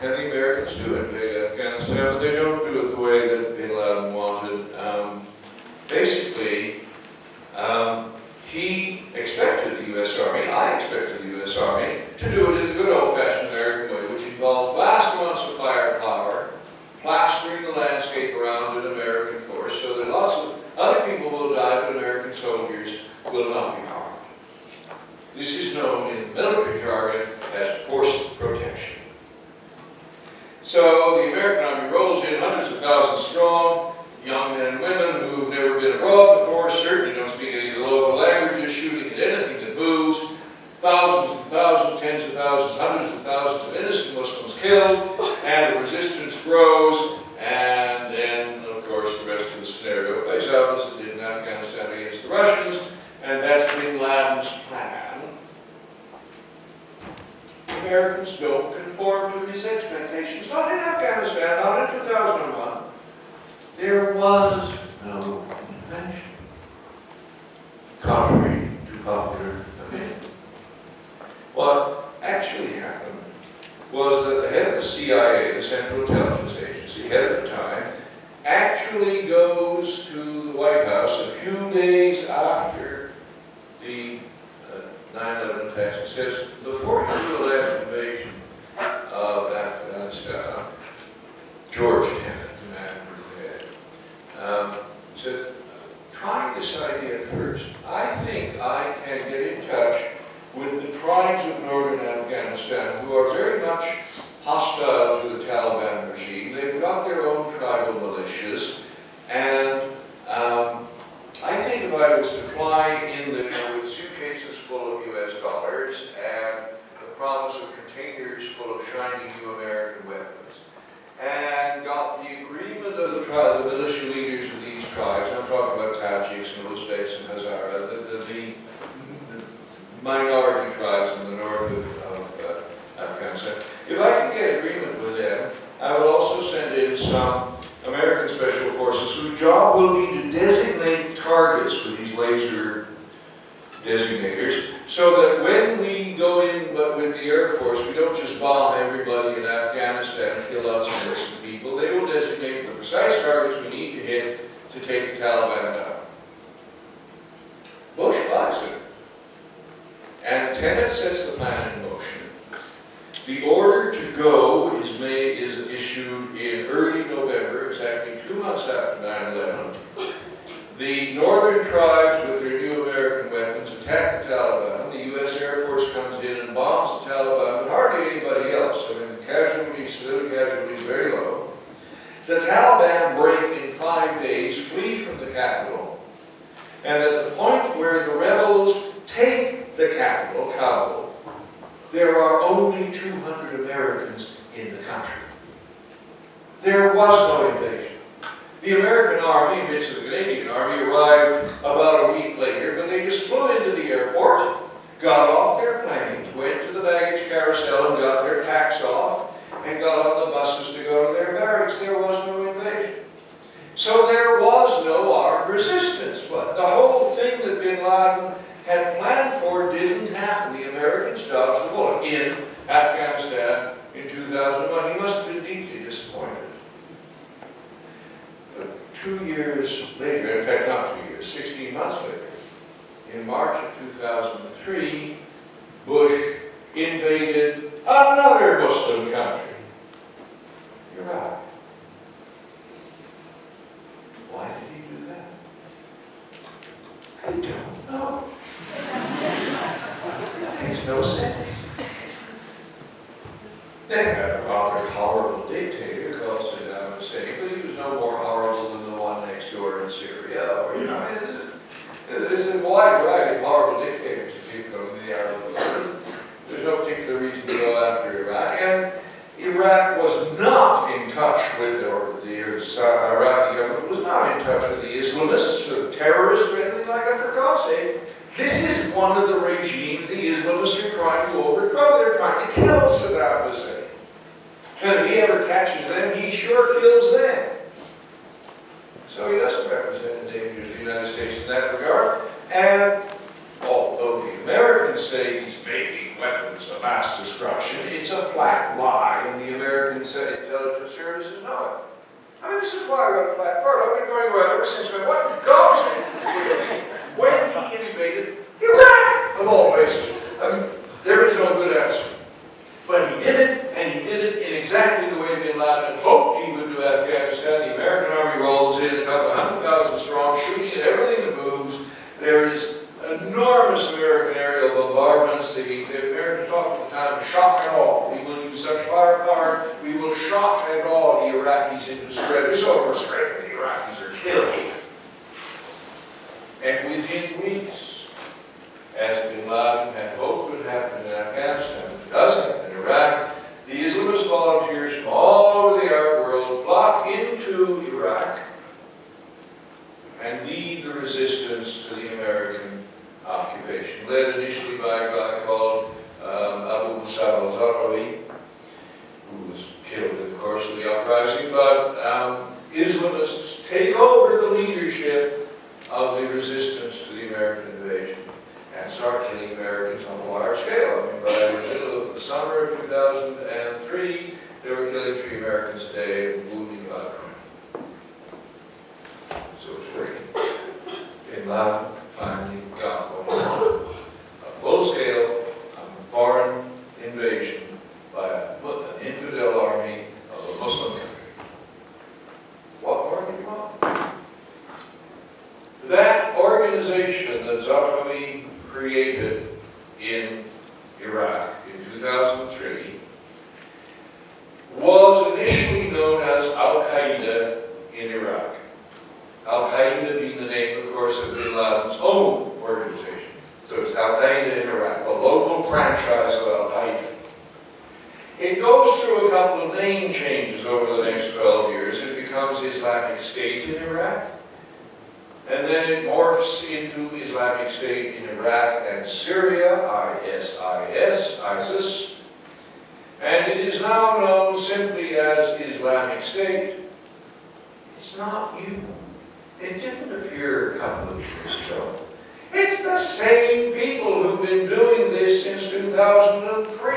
And the Americans do invade Afghanistan, but they don't do it the way that Bin Laden wanted. Basically, he expected the U.S. Army, I expected the U.S. Army, to do it in the good old-fashioned American way, which involved vast amounts of firepower, plastering the landscape around an American force so that lots of other people will die, but American soldiers will not be harmed. This is known in military jargon as force protection. So the American Army rolls in, hundreds of thousands strong, young men and women who've never been abroad before, certainly don't speak any of the local languages, shooting at anything that moves, thousands and thousands, tens of thousands, hundreds of thousands of innocent Muslims killed, and the resistance grows, and then, of course, the rest of the scenario plays out as it did in Afghanistan against the Russians, and that's Bin Laden's plan. The Americans expectations, not in Afghanistan, not in 2001, there was no invasion. Contrary to popular opinion. What actually happened was that the head of the CIA, the Central Intelligence Agency, head at the time, actually goes to the White House a few days after the 9/11 attacks and says, before you do an invasion of Afghanistan, George Tenet, the man who was dead, said, try this idea first. I think I can get in touch with the tribes of northern Afghanistan who are very much hostile to the Taliban regime. They've got their own tribal militias, and I think if I was to fly in there with suitcases full of US dollars and the promise of containers full of shiny new American weapons, and got the agreement of the militia leaders of these tribes, I'm talking about Tajiks and Uzbeks and Hazara, the minority tribes in the north of Afghanistan. If I could get agreement with them, I would also send in some American Special Forces whose job will be to designate targets with these laser designators, so that when we go in with the Air Force, we don't just bomb everybody in Afghanistan and kill lots of innocent people. They will designate the precise targets we need to hit to take the Taliban down. Bush buys it. And Tenet sets the plan in motion. The order to go is issued in early November, exactly 2 months after 9/11. The northern tribes with their new American weapons attack the Taliban. The US Air Force comes in and bombs the Taliban, but hardly anybody else. I mean, civilian casualties very low. The Taliban break in 5 days, flee from the capital, and at the point where the rebels take the capital, Kabul, there are only 200 Americans in the country. There was no invasion. The American Army, in midst of the Canadian Army, arrived about a week later, but they just flew into the airport, got off their planes, went to the baggage carousel and got their packs off, and got on the buses to go to their barracks. There was no invasion. So there was no armed resistance. But the whole thing that bin Laden had planned for didn't happen. The Americans dodged the bullet in Afghanistan in 2001. He must have been deeply disappointed. But 2 years later, in fact not 2 years, 16 months later, in March of 2003, Bush invaded another Muslim country, Iraq. Why did he do that? I don't know. It makes no sense. They had a rather horrible dictator called Saddam Hussein, but he was no more horrible than the one next door in Syria. Or, there's a wide variety of horrible dictators if you go to the Arab world. There's no particular reason to go after Iraq. And Iraq was not in touch with, or the Iraqi government was not in touch with the Islamists or the terrorists or anything like that, for God's sake. This is one of the regimes the Islamists are trying to overthrow. They're trying to kill Saddam Hussein. And if he ever catches them, he sure kills them. So he doesn't represent the danger of the United States in that regard. And although the Americans say he's making weapons of mass destruction, it's a flat lie, and the American intelligence services know it. I mean, this is why I got a flat fart. I've been going around ever since, man, what God's when he invaded Iraq, of all places. I mean, there is no good answer. But he did it, and he did it in exactly the way bin Laden hoped he would do Afghanistan. The American Army rolls in, a couple 100,000 strong, shooting at everything that moves. There is enormous American aerial bombardments. The Americans talked at the time, shock and awe. We will use such firepower, we will shock and awe the Iraqis into surrender. So for surrender, the Iraqis are killed. And within weeks, as bin Laden had hoped would happen in Afghanistan, it does happen in Iraq, the Islamist volunteers from all over the Arab world flock into Iraq and lead the resistance to the American occupation, led initially by a guy called Abu Musab al-Zarqawi, who was killed in the course of the uprising, but Islamists take over the leadership of the resistance to the American invasion and start killing Americans on a large scale. I mean, by the middle of the summer of 2003, they were killing 3 Americans a day and wounding about 20. So it's working. Bin Laden finally got one. A full-scale foreign invasion by an infidel army of a Muslim country. What more do you want? That organization that Zafami created in Iraq in 2003 was initially known as Al-Qaeda in Iraq. Al-Qaeda being the name, of course, of Bin Laden's own organization. So it's Al-Qaeda in Iraq, a local franchise of Al-Qaeda. It goes through a couple of name changes over the next 12 years. It becomes Islamic State in Iraq, and then it morphs into Islamic State in Iraq and Syria, ISIS, and it is now known simply as Islamic State. It's not new. It didn't appear a couple of years ago. It's the same people who've been doing this since 2003.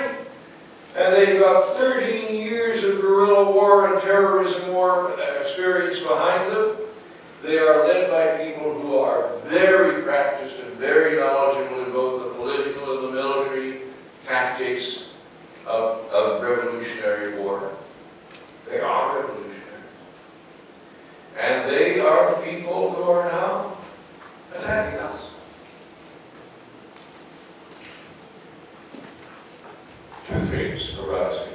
And they've got 13 years of guerrilla war and terrorism war experience behind them. They are led by people who are very practiced and very knowledgeable in both the political and the military tactics of revolutionary war. They are revolutionary. And they are the people who are now attacking us. Two things arising.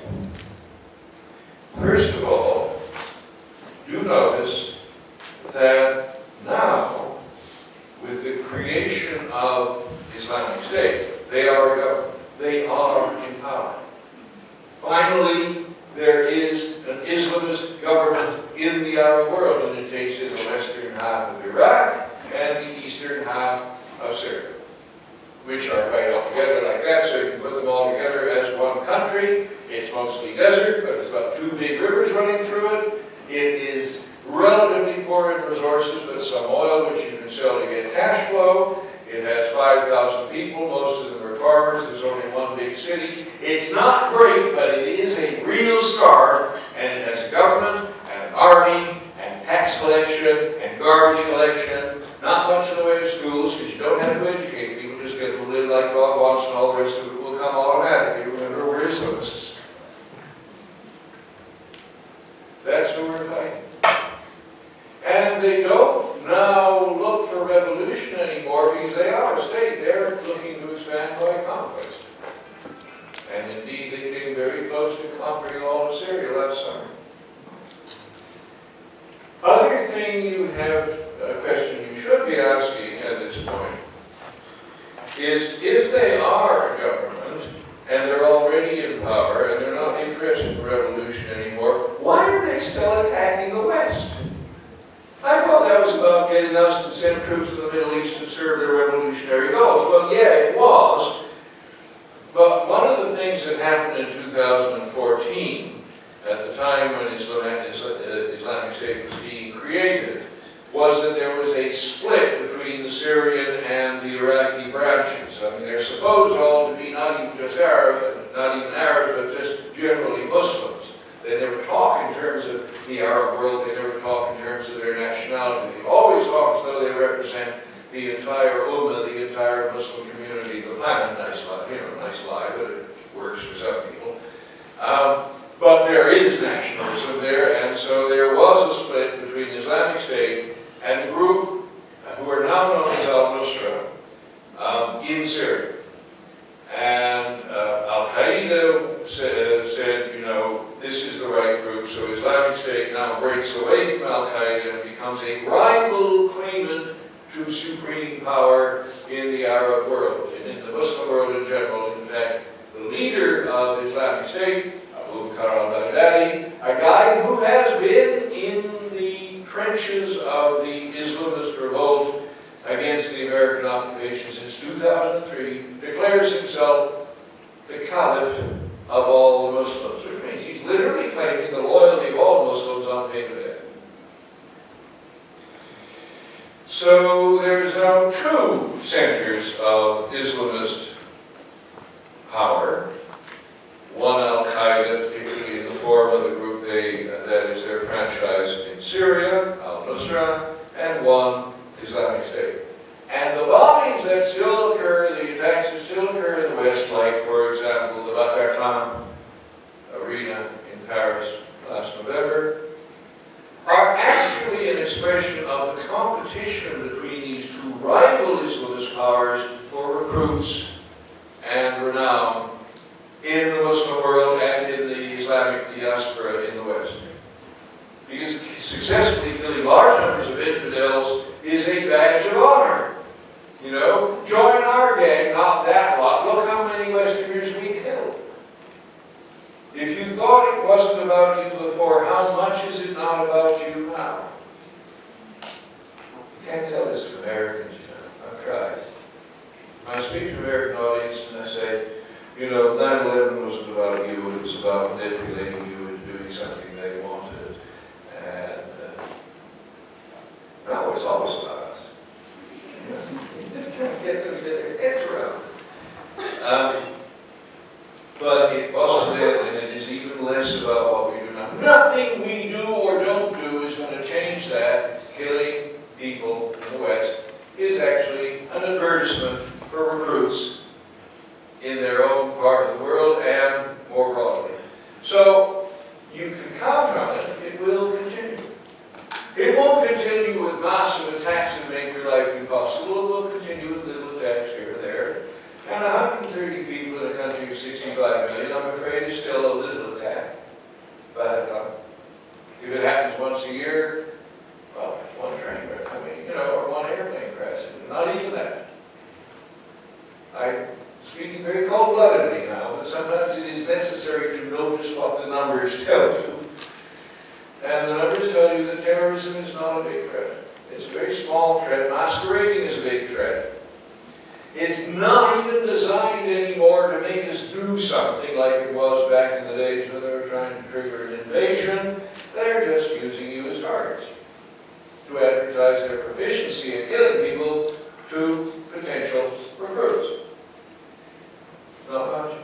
First of all, you notice that now, with the creation of Islamic State, they are a government. They are in power. Finally, there is an Islamist government in the Arab world, and it takes in the western half of Iraq and the eastern half of Syria, which are right all together like that, so you can put them all together as one country. It's mostly desert, but it's got 2 big rivers running through it. It is relatively poor in resources, but some oil which you can sell to get cash flow. It has 5,000 people, most of them are farmers. There's only one big city. It's not great, but it is a real start, and it has a government and an army and tax collection and garbage collection. Not much in the way of schools, because you don't have to educate people. Just get them to live like God wants, and all the rest of it will come automatically. Remember, we're Islamists. That's who we're fighting. And they don't now look for revolution anymore because they are a state. They're looking to expand by conquest. And indeed, they came very close to conquering all of Syria last summer. Other thing you have, a question you should be asking at this point, is if they are a government and they're already in power and they're not interested in revolution anymore, why are they still attacking the West? I thought that was about getting us to send troops to the Middle East to serve their revolutionary goals. Well, yeah, it was. But one of the things that happened in 2014, at the time when Islamic State was being created, was that there was a split between the Syrian and the Iraqi branches. I mean, they're supposed all to be not even just Arab, not even Arab, but just generally Muslims. They never talk in terms of the Arab world. They never talk in terms of their nationality. They always talk as though they represent the entire Ummah, the entire Muslim community of the planet. Nice lie, but it works for some people. But there is nationalism there, and so there was a split between the Islamic State and the group who are now known as al-Nusra in Syria. And Al-Qaeda said, you know, this is the right group, so Islamic State now breaks away from Al-Qaeda and becomes a rival claimant to supreme power in the Arab world and in the Muslim world in general. In fact, the leader of Islamic State, Abu Bakr al-Baghdadi, a guy who has been in the trenches of the Islamist revolt against the American occupation since 2003, declares himself the Caliph of all the Muslims, which means he's literally claiming the loyalty of all Muslims on pain of death. So there's now two centers of Islamist power. One Al-Qaeda, particularly in the form of the group that is their franchise in Syria, Al-Nusra, and one Islamic State. And the bombings that still occur, the attacks that still occur in the West, like, for example, the Bataclan arena in Paris last November, are actually an expression of the competition between these two rival Islamist powers for recruits and renown in the Muslim world and in the Islamic diaspora in the West. Because successfully killing large numbers of infidels is a badge of honor. You know, join our gang, not that lot. Look how many Westerners we killed. If you thought it wasn't about you before, how much is it not about you now? You can't tell this to Americans, you know. I've tried. When I speak to an American audience and I say, you know, 9/11 wasn't about you, it was about manipulating you into doing something they wanted. And no, it's always about us. You know, you just can't get them to get their heads around it. But it wasn't that, and it is even less about what we do now. Nothing we do or don't do is going to change that. Killing people in the West is actually an advertisement for recruits in their own part of the world and more broadly. So you can count on it. It will continue. It won't continue with massive attacks that make your life impossible. It will continue with little attacks here and there. And 130 people in a country of 65 million, I'm afraid, is still a little attack. But if it happens once a year, well, one train wreck, I mean, you know, or one airplane crash. Not even that. I'm speaking very cold-bloodedly now, but sometimes it is necessary to notice what the numbers tell you. And the numbers tell you that terrorism is not a big threat. It's a very small threat. Masquerading as a big threat. It's not even designed anymore to make us do something like it was back in the days when they were trying to trigger an invasion. They're just using you as targets to advertise their proficiency in killing people to potential recruits. Not about you.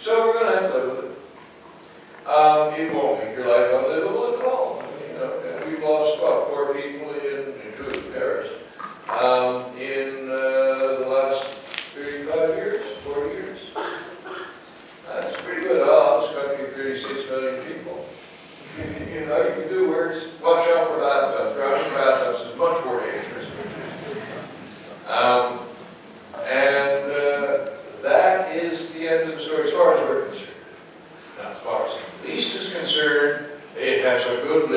So we're going to have to live with it. It won't make your life unlivable at all. I mean, you know, we've lost, what, 4 people in Paris. In the last 35 years, 40 years. That's pretty good odds, country of 36 million people. You know, you can do worse. Watch out for bathtubs. Drowning bathtubs is much more dangerous. That is the end of the story as far as we're concerned. Now, as far as the East is concerned, it has a good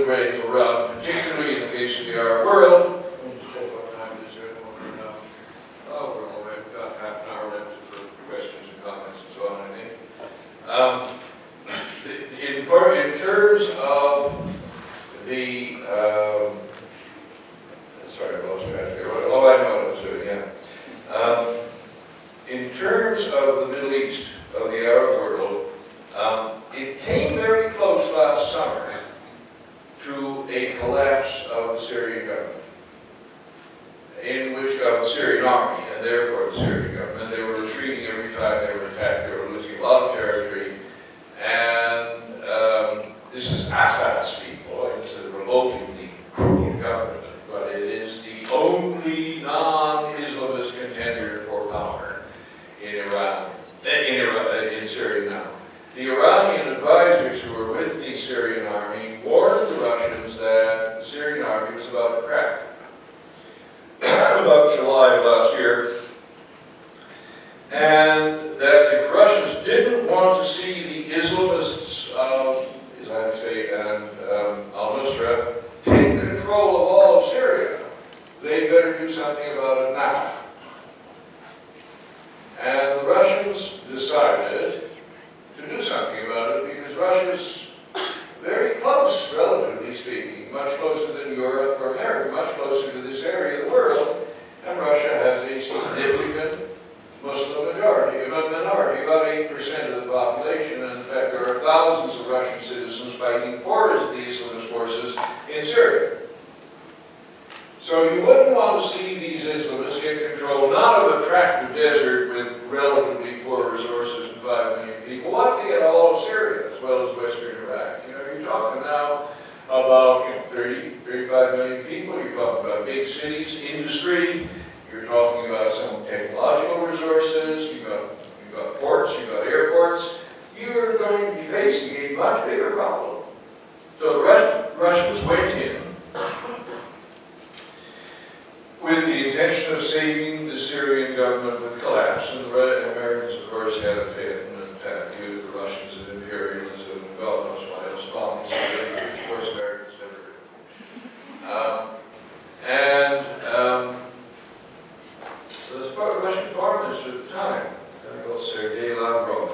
way to run, particularly in the case of the Arab world. In terms of the, sorry, I lost track there. Oh, I know what I was doing, yeah. In terms of the Middle East, of the Arab world, it came very close last summer to a collapse of the Syrian government, in which of the Syrian army, and therefore the Syrian government. They were retreating every time they were attacked. They were losing a lot of territory. And this is Assad's people. It's a revoltingly cruel government, but it is the only non-Islamist contender for power in Iran, in Syria now. The Iranian advisors who were with the Syrian army warned the Russians that the Syrian army was about to crack. About July of last year. And that if Russians didn't want to see the Islamists of Islamic State and al-Nusra take control of all of Syria, they better do something about it now. And the Russians decided to do something about it because Russia's very close, relatively speaking, much closer than Europe or America, much closer to this area of the world, and Russia has a significant Muslim minority, about 8% of the population, and in fact there are thousands of of Russian citizens fighting for the Islamist forces in Syria. So you wouldn't want to see these Islamists get control not of a tract of desert with relatively poor resources and 5 million people. What if they get all of Syria as well as Western Iraq? You know, you're talking now about 30, 35 million people. You're talking about big cities, industry. You're talking about some technological resources. You've got ports. You've got airports. You're going to be facing a much bigger problem. So the Russians went in with the intention of saving the Syrian government with collapse. And the Americans, of course, had a fit and accused the Russians of imperialism and God knows what else, bombing Syria, which of course Americans never did. So the Russian foreign minister at the time, a guy called Sergei Lavrov,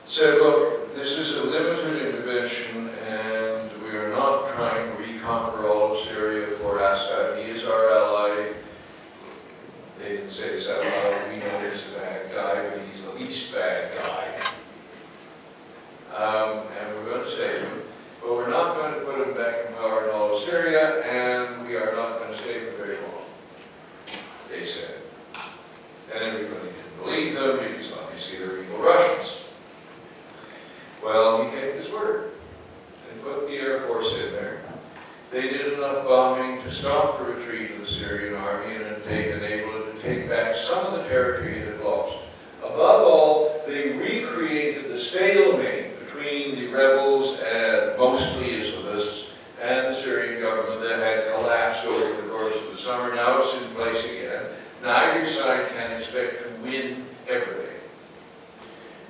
said, look, this is a limited intervention and we are not trying to reconquer all of Syria for Assad. He is our ally. They didn't say this out loud. We know he's a bad guy, but he's the least bad guy. And we're going to save him. But we're not going to put him back in power in all of Syria, and we are not going to stay for very long, they said. And everybody didn't believe them because obviously they're evil Russians. Well, he kept his word and put the Air Force in there. They did enough bombing to stop the retreat of the Syrian army and enable it to take back some of the territory it had lost. Above all, they recreated the stalemate between the rebels and mostly Islamists and the Syrian government that had collapsed over the course of the summer. Now it's in place again. Neither side can expect to win everything.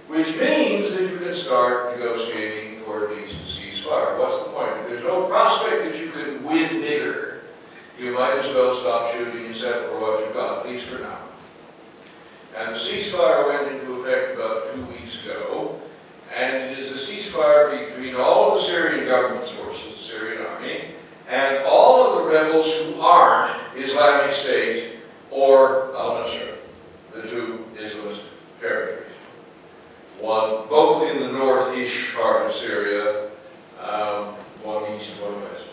Which means that you can start negotiating for at least a ceasefire. What's the point? If there's no prospect that you can win bigger, you might as well stop shooting and settle for what you've got, at least for now. And the ceasefire went into effect about 2 weeks ago, and it is a ceasefire between all of the Syrian government's forces, the Syrian army, and all of the rebels who aren't Islamic State or al-Nusra, the two Islamist territories. One, both in the north-ish part of Syria, one east and one west.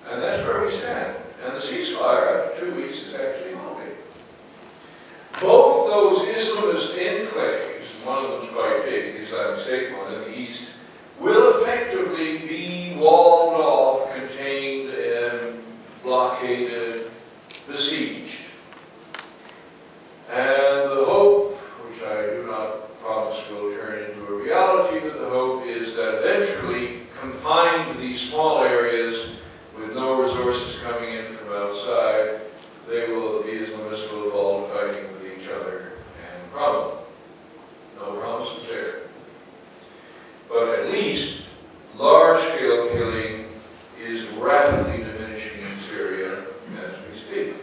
And that's where we stand. And the ceasefire after 2 weeks is actually holding. Both those Islamist enclaves, one of them's quite big, the Islamic State one in the east, will effectively be walled off, contained, and blockaded, besieged. And the hope, which I do not promise will turn into a reality, but the hope is that eventually, confined to these small areas with no resources coming in from outside, the Islamists will fall to fighting with each other and problem. No promises there. But at least large-scale killing is rapidly diminishing in Syria as we speak.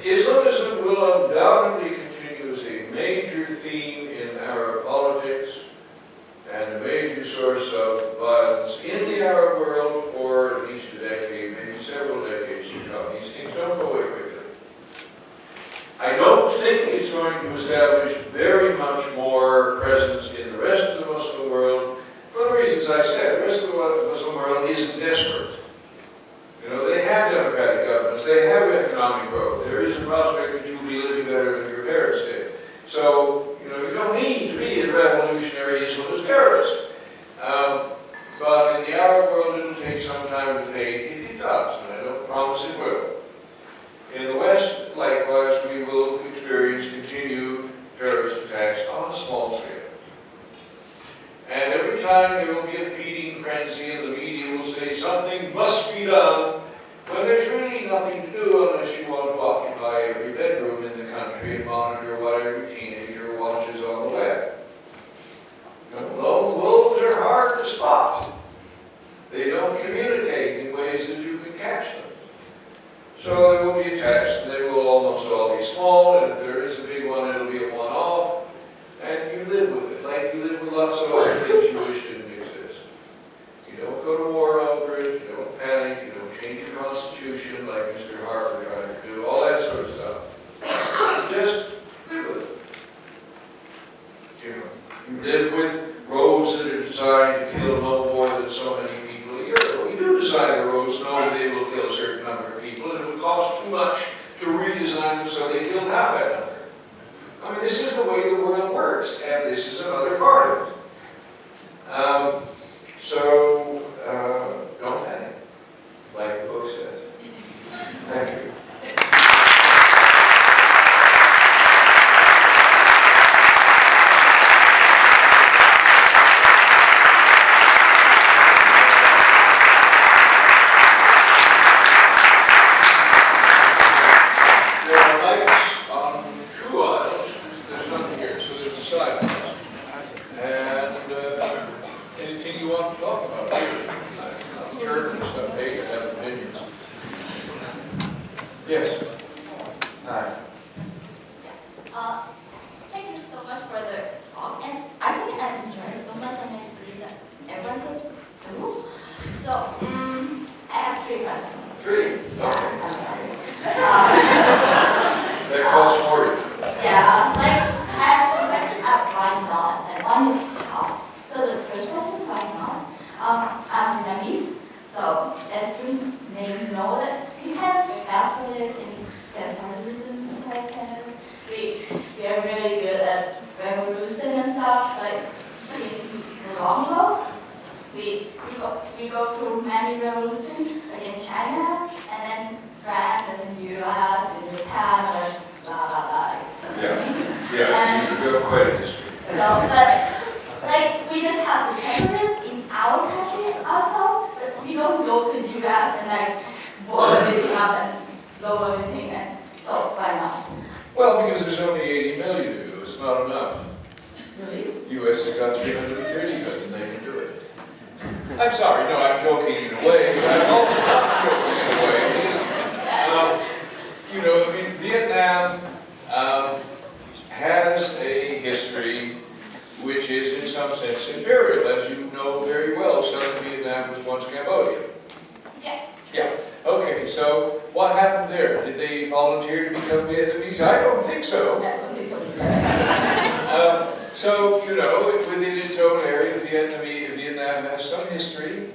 Islamism will undoubtedly continue as a major theme in Arab politics and a major source of violence in the Arab world for at least a decade, maybe several decades to come. These things don't go away quickly. I don't think it's going to establish very much more presence in the rest of the Muslim world for the reasons I said. The rest of the Muslim world isn't desperate. You know, they have democratic governments, they have economic growth, there is a prospect that you'll be living better than your parents did. So, you know, you don't need to be a revolutionary Islamist terrorist. But in the Arab world, it'll take some time to fade if it does, and I don't promise it will. In the West, likewise, we will experience continued terrorist attacks on a small scale. And every time there will be a feeding frenzy and the media will say something must be done, when there's really nothing to do unless you want to occupy every bedroom in the country and monitor what every teenager watches on the web. You know, lone wolves are hard to spot. They don't communicate in ways that you can catch them. So there will be attacks, and they will almost all be small, and if there is a big one, it'll be a one-off, and you live with it, like you live with lots of other things you wish didn't exist. You don't go to war over it, you don't panic, you don't change your constitution like Mr. Harper tried to do, all that sort of stuff. You just live with it. You know, you live with roads that are designed to kill no more than so many people a year. Well, you do design the roads knowing they will kill a certain number of people, and it would cost too much to redesign them so they killed half that number. I mean, this is the way the world works, and this is another part of it. Don't panic, like the book says. Thank you. Yes. Hi. Thank you so much for the talk, and I think I enjoyed so much, and I believe that everyone did too. So, I have 3 questions. 3? Yeah, Okay. I'm sorry. That calls for you. Yeah, like I have 2 questions about why not, and one is how. So the first question, why not? I'm Vietnamese, so as you may know that we have specialists in terrorism, like we are really good at revolution and stuff, like since long ago. We go through many revolutions against China, and then France, and then US, and Japan, and blah blah blah. Yeah, you have quite a history. So, but like we just have the terrorists in our country also, but we don't go to the US and like blow everything up and blow everything, and so why not? Well, because there's only 80 million of you, it's not enough. Really? U.S. has got 330 million, they can do it. I'm sorry, no, I'm joking in a way, but I'm also not joking in a way. You know, I mean, Vietnam has a history which is in some sense imperial, as you know very well. Southern Vietnam was once Cambodia. Yeah. Yeah. Okay, so what happened there? Did they volunteer to become Vietnamese? I don't think so. That's what we told you. So, you know, within its own area, Vietnam has some history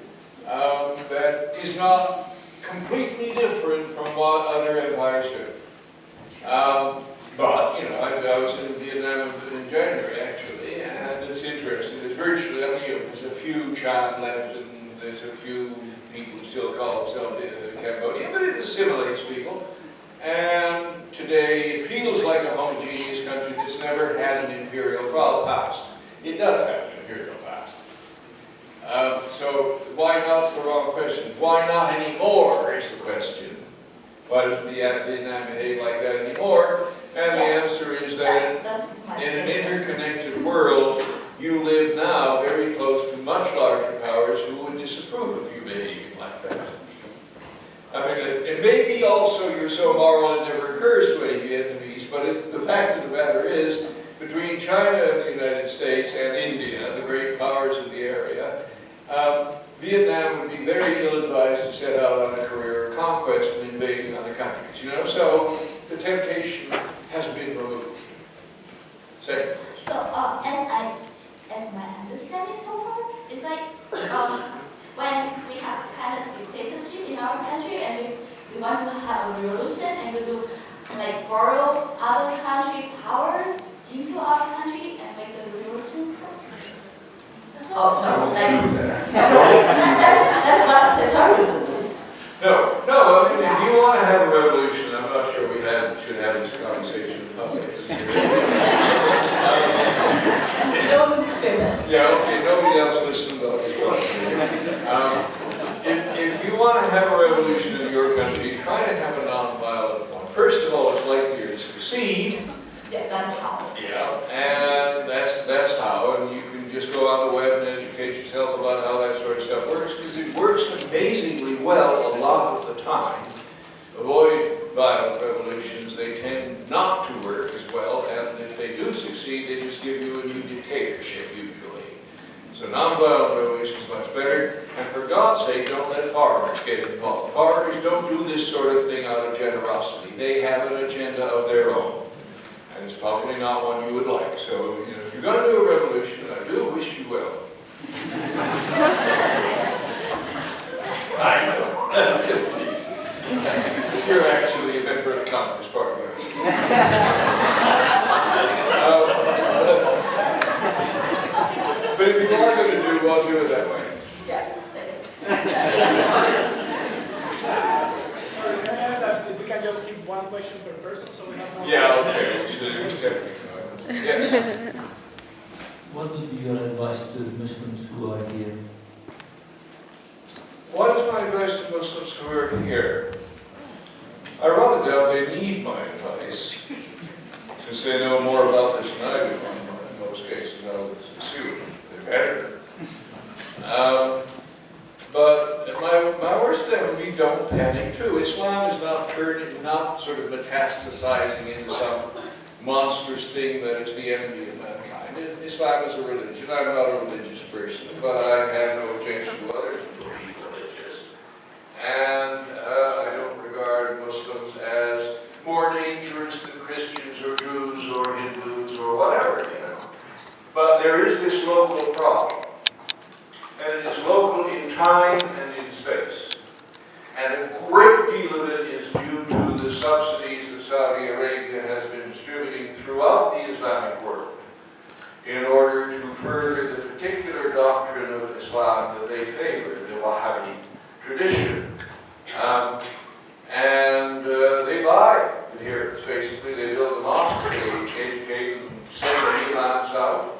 that is not completely different from what other empires do. But, you know, I was in Vietnam in January, actually, and it's interesting. It's virtually, I mean, you know, there's a few Chan left, and there's a few people who still call themselves Cambodia, but it assimilates people. And today, it feels like a homogeneous country that's never had an imperial past. It does have an imperial past. So, why not's the wrong question. Why not anymore is the question. Why doesn't Vietnam behave like that anymore? And the answer is that in an interconnected world, you live now very close to much larger powers who would disapprove of you behaving like that. I mean, it may be also you're so moral it never occurs to any Vietnamese, but the fact of the matter is, between China and the United States and India, the great powers of the area, Vietnam would be very ill-advised to set out on a career of conquest and invading other countries, you know? So the temptation has been removed. Second. So, as my understanding so far, it's like when we have kind of dictatorship in our country and we want to have a revolution and we do like borrow other country power into our country and make the revolution stuff. Oh no, like that's what terrorism is. No, I mean, if you want to have a revolution, I'm not sure we should have this conversation in public. Yeah, okay, nobody else listened to if you want to have a revolution in your country, try to have a non-violent one. First of all, it's likelier to succeed. Yeah, that's how. Yeah, and that's how, and you can just go on the web and educate yourself about how that sort of stuff works, because it works amazingly well a lot of the time. Avoid violent revolutions, they tend not to work as well, and if they do succeed, they just give you a new dictatorship usually. So non-violent revolution is much better, and for God's sake, don't let foreigners get involved. Foreigners don't do this sort of thing out of generosity. They have an agenda of their own. And it's probably not one you would like. So, you know, if you're going to do a revolution, I do wish you well. I know. I'm just teasing. You're actually a member of the Communist Party. But if you are going to do, I'll do it that way. Yeah. We can just keep one question per person, so we have more. Yeah, okay. We should extend it. Yes. What would be your advice to Muslims who are here? What is my advice to Muslims who are here? I rather doubt they need my advice, since they know more about this than I do in most cases. I would assume they're better. But my worst thing would be don't panic too. Islam is not sort of metastasizing into some monstrous thing that is the enemy of mankind. Islam is a religion. I'm not a religious person, but I have no objection to others who be religious. And I don't regard Muslims as more dangerous than Christians or Jews or Hindus or whatever, you know. But there is this local problem. And it is local in time and in space. And a great deal of it is due to the subsidies that Saudi Arabia has been distributing throughout the Islamic world in order to further the particular doctrine of Islam that they favor, the Wahhabi tradition. They buy adherents, basically. They build the mosques, they educate and send the imams out.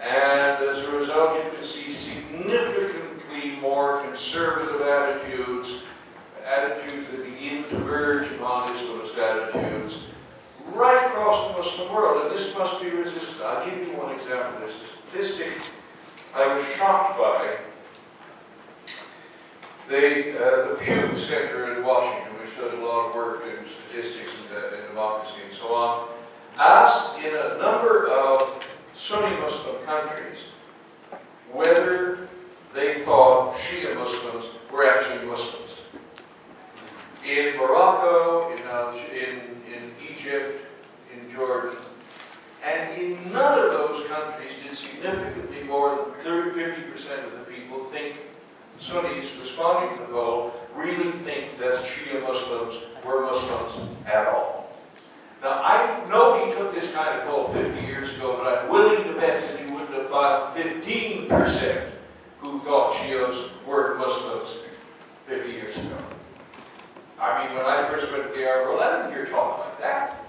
And as a result, you can see significantly more conservative attitudes that begin to verge upon Islamist attitudes right across the Muslim world. And this must be resisted. I'll give you one example. There's a statistic I was shocked by. The Pew Center in Washington, which does a lot of work in statistics and democracy and so on, asked in a number of Sunni Muslim countries whether they thought Shia Muslims were actually Muslims. In Morocco, in Egypt, in Jordan, and in none of those countries did significantly more than 50% of the people think Sunnis responding to the poll really think that Shia Muslims were Muslims at all. Now, nobody took this kind of poll 50 years ago, but I'm willing to bet that you wouldn't have thought 15% who thought Shias were Muslims 50 years ago. I mean, when I first went to the Arab world, I didn't hear talk like that.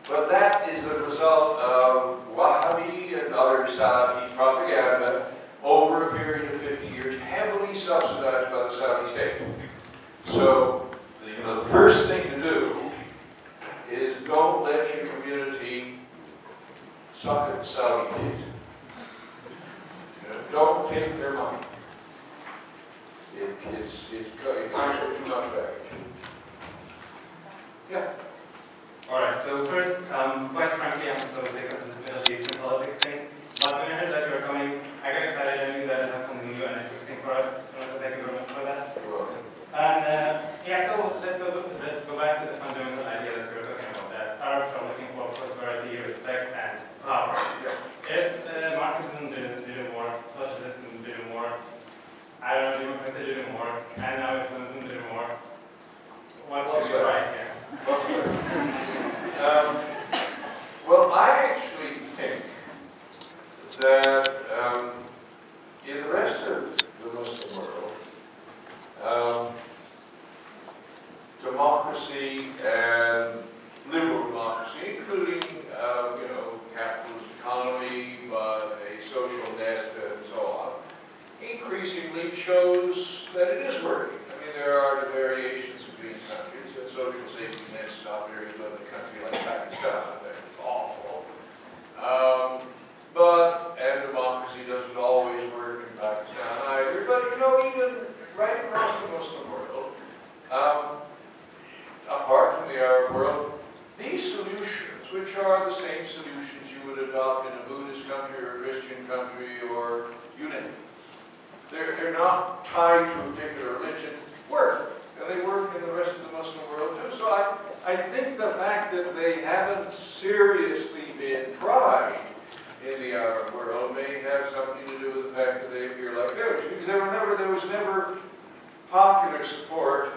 But that is the result of Wahhabi and other Salafi propaganda over a period of 50 years, heavily subsidized by the Saudi state. So, the first thing to do is don't let your community suck at the Saudi meat. Don't take their money. It comes with too much baggage. Yeah. All right. So first, quite frankly, I'm so sick of this Middle Eastern politics thing. But when I heard that you were coming, I got excited. I knew that it has something new and interesting for us. And so thank you very much for that. You're welcome. And yeah, so let's go back to the fundamental idea that we were talking about. That Arabs are looking for prosperity, respect, and power. Yeah. If Marxism didn't work, socialism didn't work, I don't know, democracy didn't work, and now Islamism didn't work, what should we try here? Well, I actually think that in the rest of the Muslim world, democracy and liberal democracy, including capitalist economy, but a social net and so on, increasingly shows that it is working. I mean, there are the variations between countries. A social safety net's not very good in a country like Pakistan. That's awful. And democracy doesn't always work in Pakistan either. But, even right across the Muslim world, apart from the Arab world, these solutions, which are the same solutions you would adopt in a Buddhist country or a Christian country or you name it, they're not tied to a particular religion, work. And they work in the rest of the Muslim world too. So I I think the fact that they haven't seriously been tried in the Arab world may have something to do with the fact that they appear like those. Because there was never popular support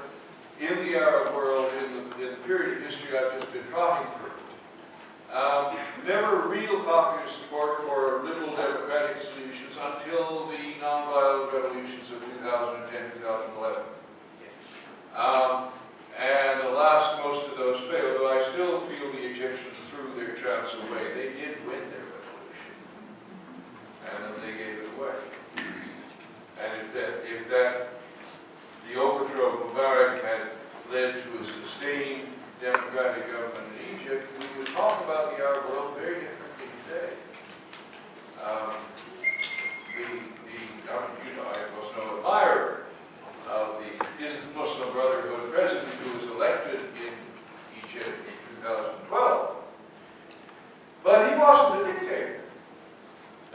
in the Arab world in the period of history I've just been trotting through. Never real popular support for liberal democratic solutions until the nonviolent revolutions of 2010, 2011. And alas, most of those failed, though I still feel the Egyptians threw their chance away. They did win their revolution, and then they gave it away. And if the overthrow of Mubarak had led to a sustained democratic government in Egypt, we would talk about the Arab world very differently today. I was no admirer of the Muslim Brotherhood president who was elected in Egypt in 2012. But he wasn't a dictator.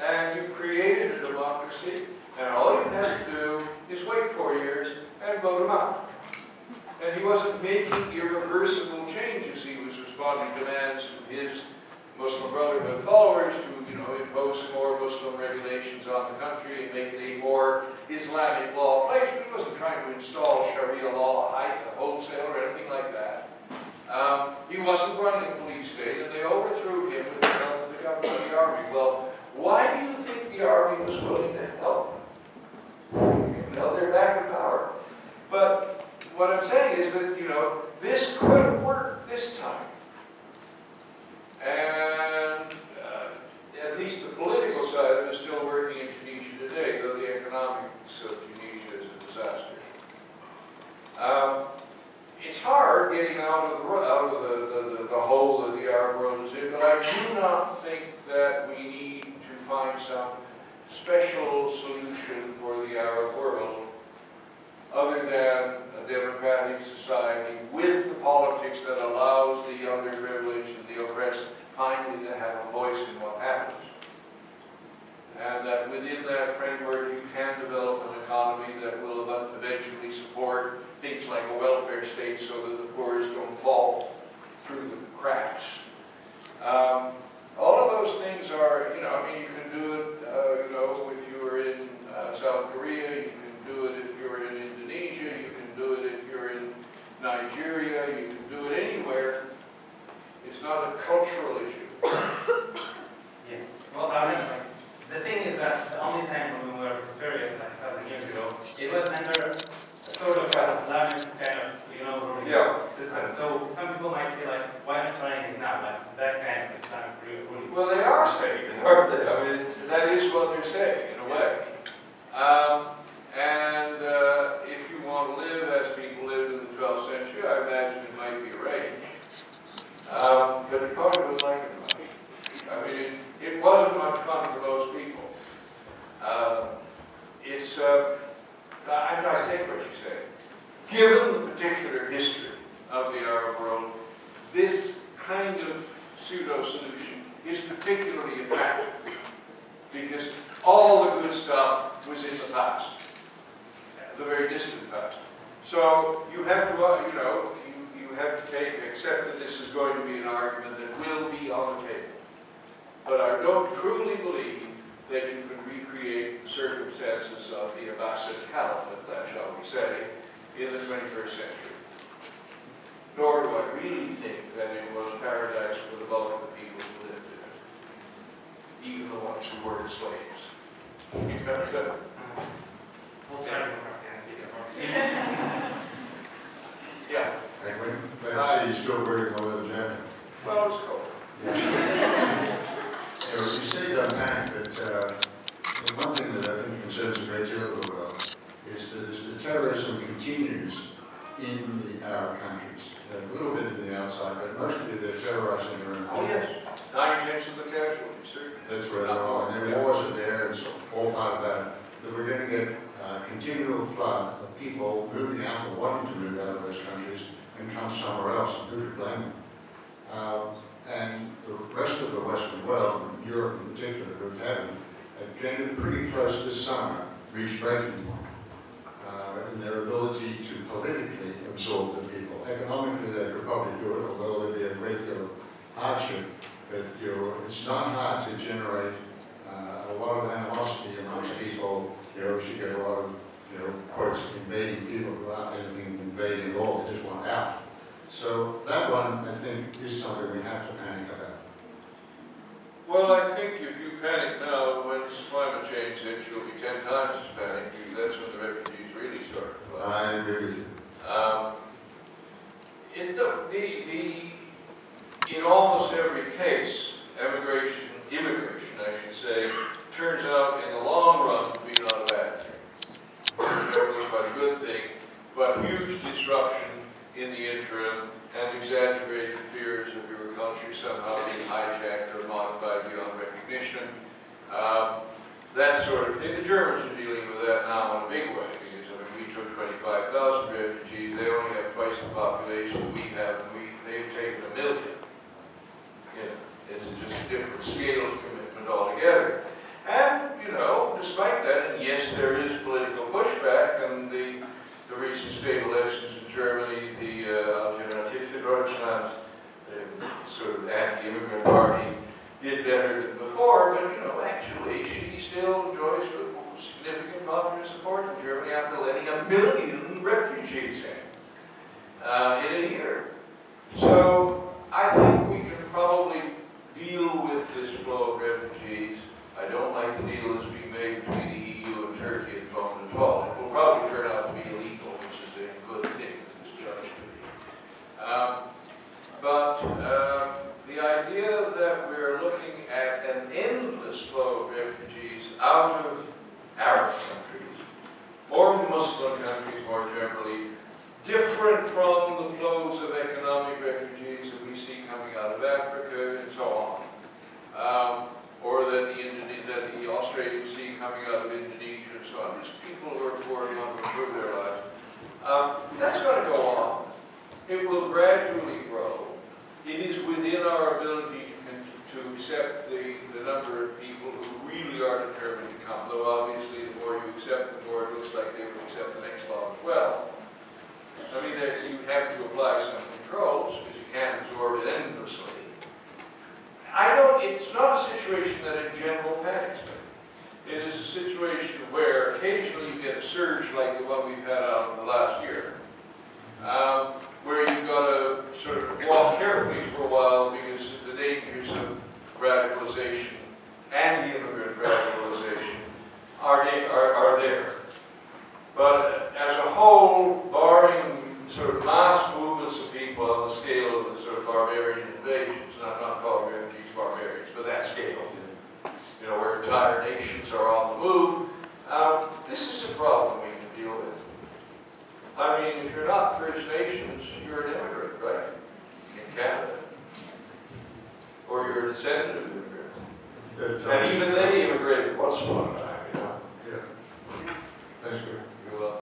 And you created a democracy, and all you had to do is wait 4 years and vote him out. And he wasn't making irreversible changes. He was responding to demands from his Muslim Brotherhood followers to, impose more Muslim regulations on the country and make it a more Islamic law place. But he wasn't trying to install Sharia law wholesale or anything like that. He wasn't running a police state, and they overthrew him with the help of the government of the army. Well, why do you think the army was willing to help him? They're back in power. But what I'm saying is that, this could work this time. And at least the political side of it is still working in Tunisia today, though the economics of Tunisia is a disaster. It's hard getting out of the hole that the Arab world is in, but I do not think that we need to find some special solution for the Arab world other than a democratic society with the politics that allows the underprivileged and the oppressed finally to have a voice in what happens. And that within that framework you can develop an economy that will eventually support things like a welfare state so that the poorest don't fall through the cracks. All of those things are, you can do it, if you were in South Korea, you can do it if you're in Indonesia, you can do it if you're in Nigeria, you can do it anywhere. It's not a cultural issue. Yeah. Well, the thing is that the only time when we were prosperous, like 1,000 years ago, it was under sort of an Islamic kind of, ruling system. So some people might say, why not trying it now? That kind of Islamic ruling. Well, they are saying it, aren't they? That is what they're saying, in a way. If you want to live as people lived in the 12th century, I imagine it might be arranged. But it probably wasn't like it much. It wasn't much fun for those people. I take what you say. Given the particular history of the Arab world, this kind of pseudo-solution is particularly attractive because all the good stuff was in the past, the very distant past. So you have to, you have to accept that this is going to be an argument that will be on the table. But I don't truly believe that you can recreate the circumstances of the Abbasid Caliphate, shall we say, in the 21st century. Nor do I really think that it was paradise for the bulk of the people who lived in it, even the ones who were slaves. That's it. Yeah. Hey, let's see, you're still wearing a leather jacket. Well, it's cold. You say that, Mac, that the one thing that I think concerns a great deal of the world is that the terrorism continues in the Arab countries. A little bit in the outside, but mostly they're terrorizing their own people. Oh, yes. 9/10 of the casualties, sir. That's where they are, and their wars are there, and so all part of that. That we're going to get a continual flood of people moving out or wanting to move out of those countries and come somewhere else, and who could blame them? And the rest of the Western world, Europe in particular, who've had getting pretty close this summer, reached breaking point in their ability to politically absorb the people. economically they could probably do it, although there'd be a great deal of hardship. But it's not hard to generate a lot of animosity amongst people. You should get a lot of, quotes, invading people who aren't anything invading at all, they just want out. So that one, I think, is something we have to panic about. Well, I think if you panic now, when climate change hits, you'll be 10 times as panicked, because that's when the refugees really start. I agree with you. In almost every case, immigration, I should say, turns out in the long run to be not a bad thing. Generally quite a good thing, but huge disruption in the interim and exaggerated fears of your country somehow being hijacked or modified beyond recognition. That sort of thing. The Germans are dealing with that now in a big way, because we took 25,000 refugees. They only have twice the population we have. They've taken 1 million. It's just a different scale of commitment altogether. And, despite that, and yes, there is political pushback, and the recent state elections in Germany, the Alternative für Deutschland, sort of anti-immigrant party, did better than before, but, actually, she still enjoys significant popular support in Germany after letting 1 million refugees in a year. So, I think we can probably deal with this flow of refugees. I don't like the deal that's being made between the EU and Turkey at the moment at all. It will probably turn out to be illegal, which is a good thing for this judge to be. But the idea that we're looking at an endless flow of refugees out of Arab countries, or Muslim countries more generally, different from the flows of economic refugees that we see coming out of Africa and so on, or that the Australian Sea coming out of Indonesia and so on. These people who are poor and want to improve their lives. That's going to go on. It will gradually grow. It is within our ability to accept the number of people who really are determined to come, though obviously the more you accept, the more it looks like they will accept the next law as well. I mean, you have to apply some controls because you can't absorb it endlessly. It's not a situation that in general panics me. It is a situation where occasionally you get a surge like the one we've had out in the last year, where you've got to sort of walk carefully for a while because the dangers of radicalization, anti-immigrant radicalization, are there. But as a whole, barring sort of mass movements of people on the scale of the sort of barbarian invasions, and I'm not calling refugees barbarians, but that scale, where entire nations are on the move, this is a problem we can deal with. I mean, if you're not First Nations, you're an immigrant, right? In Canada. Or you're a descendant of immigrants. And even they immigrated once upon a time.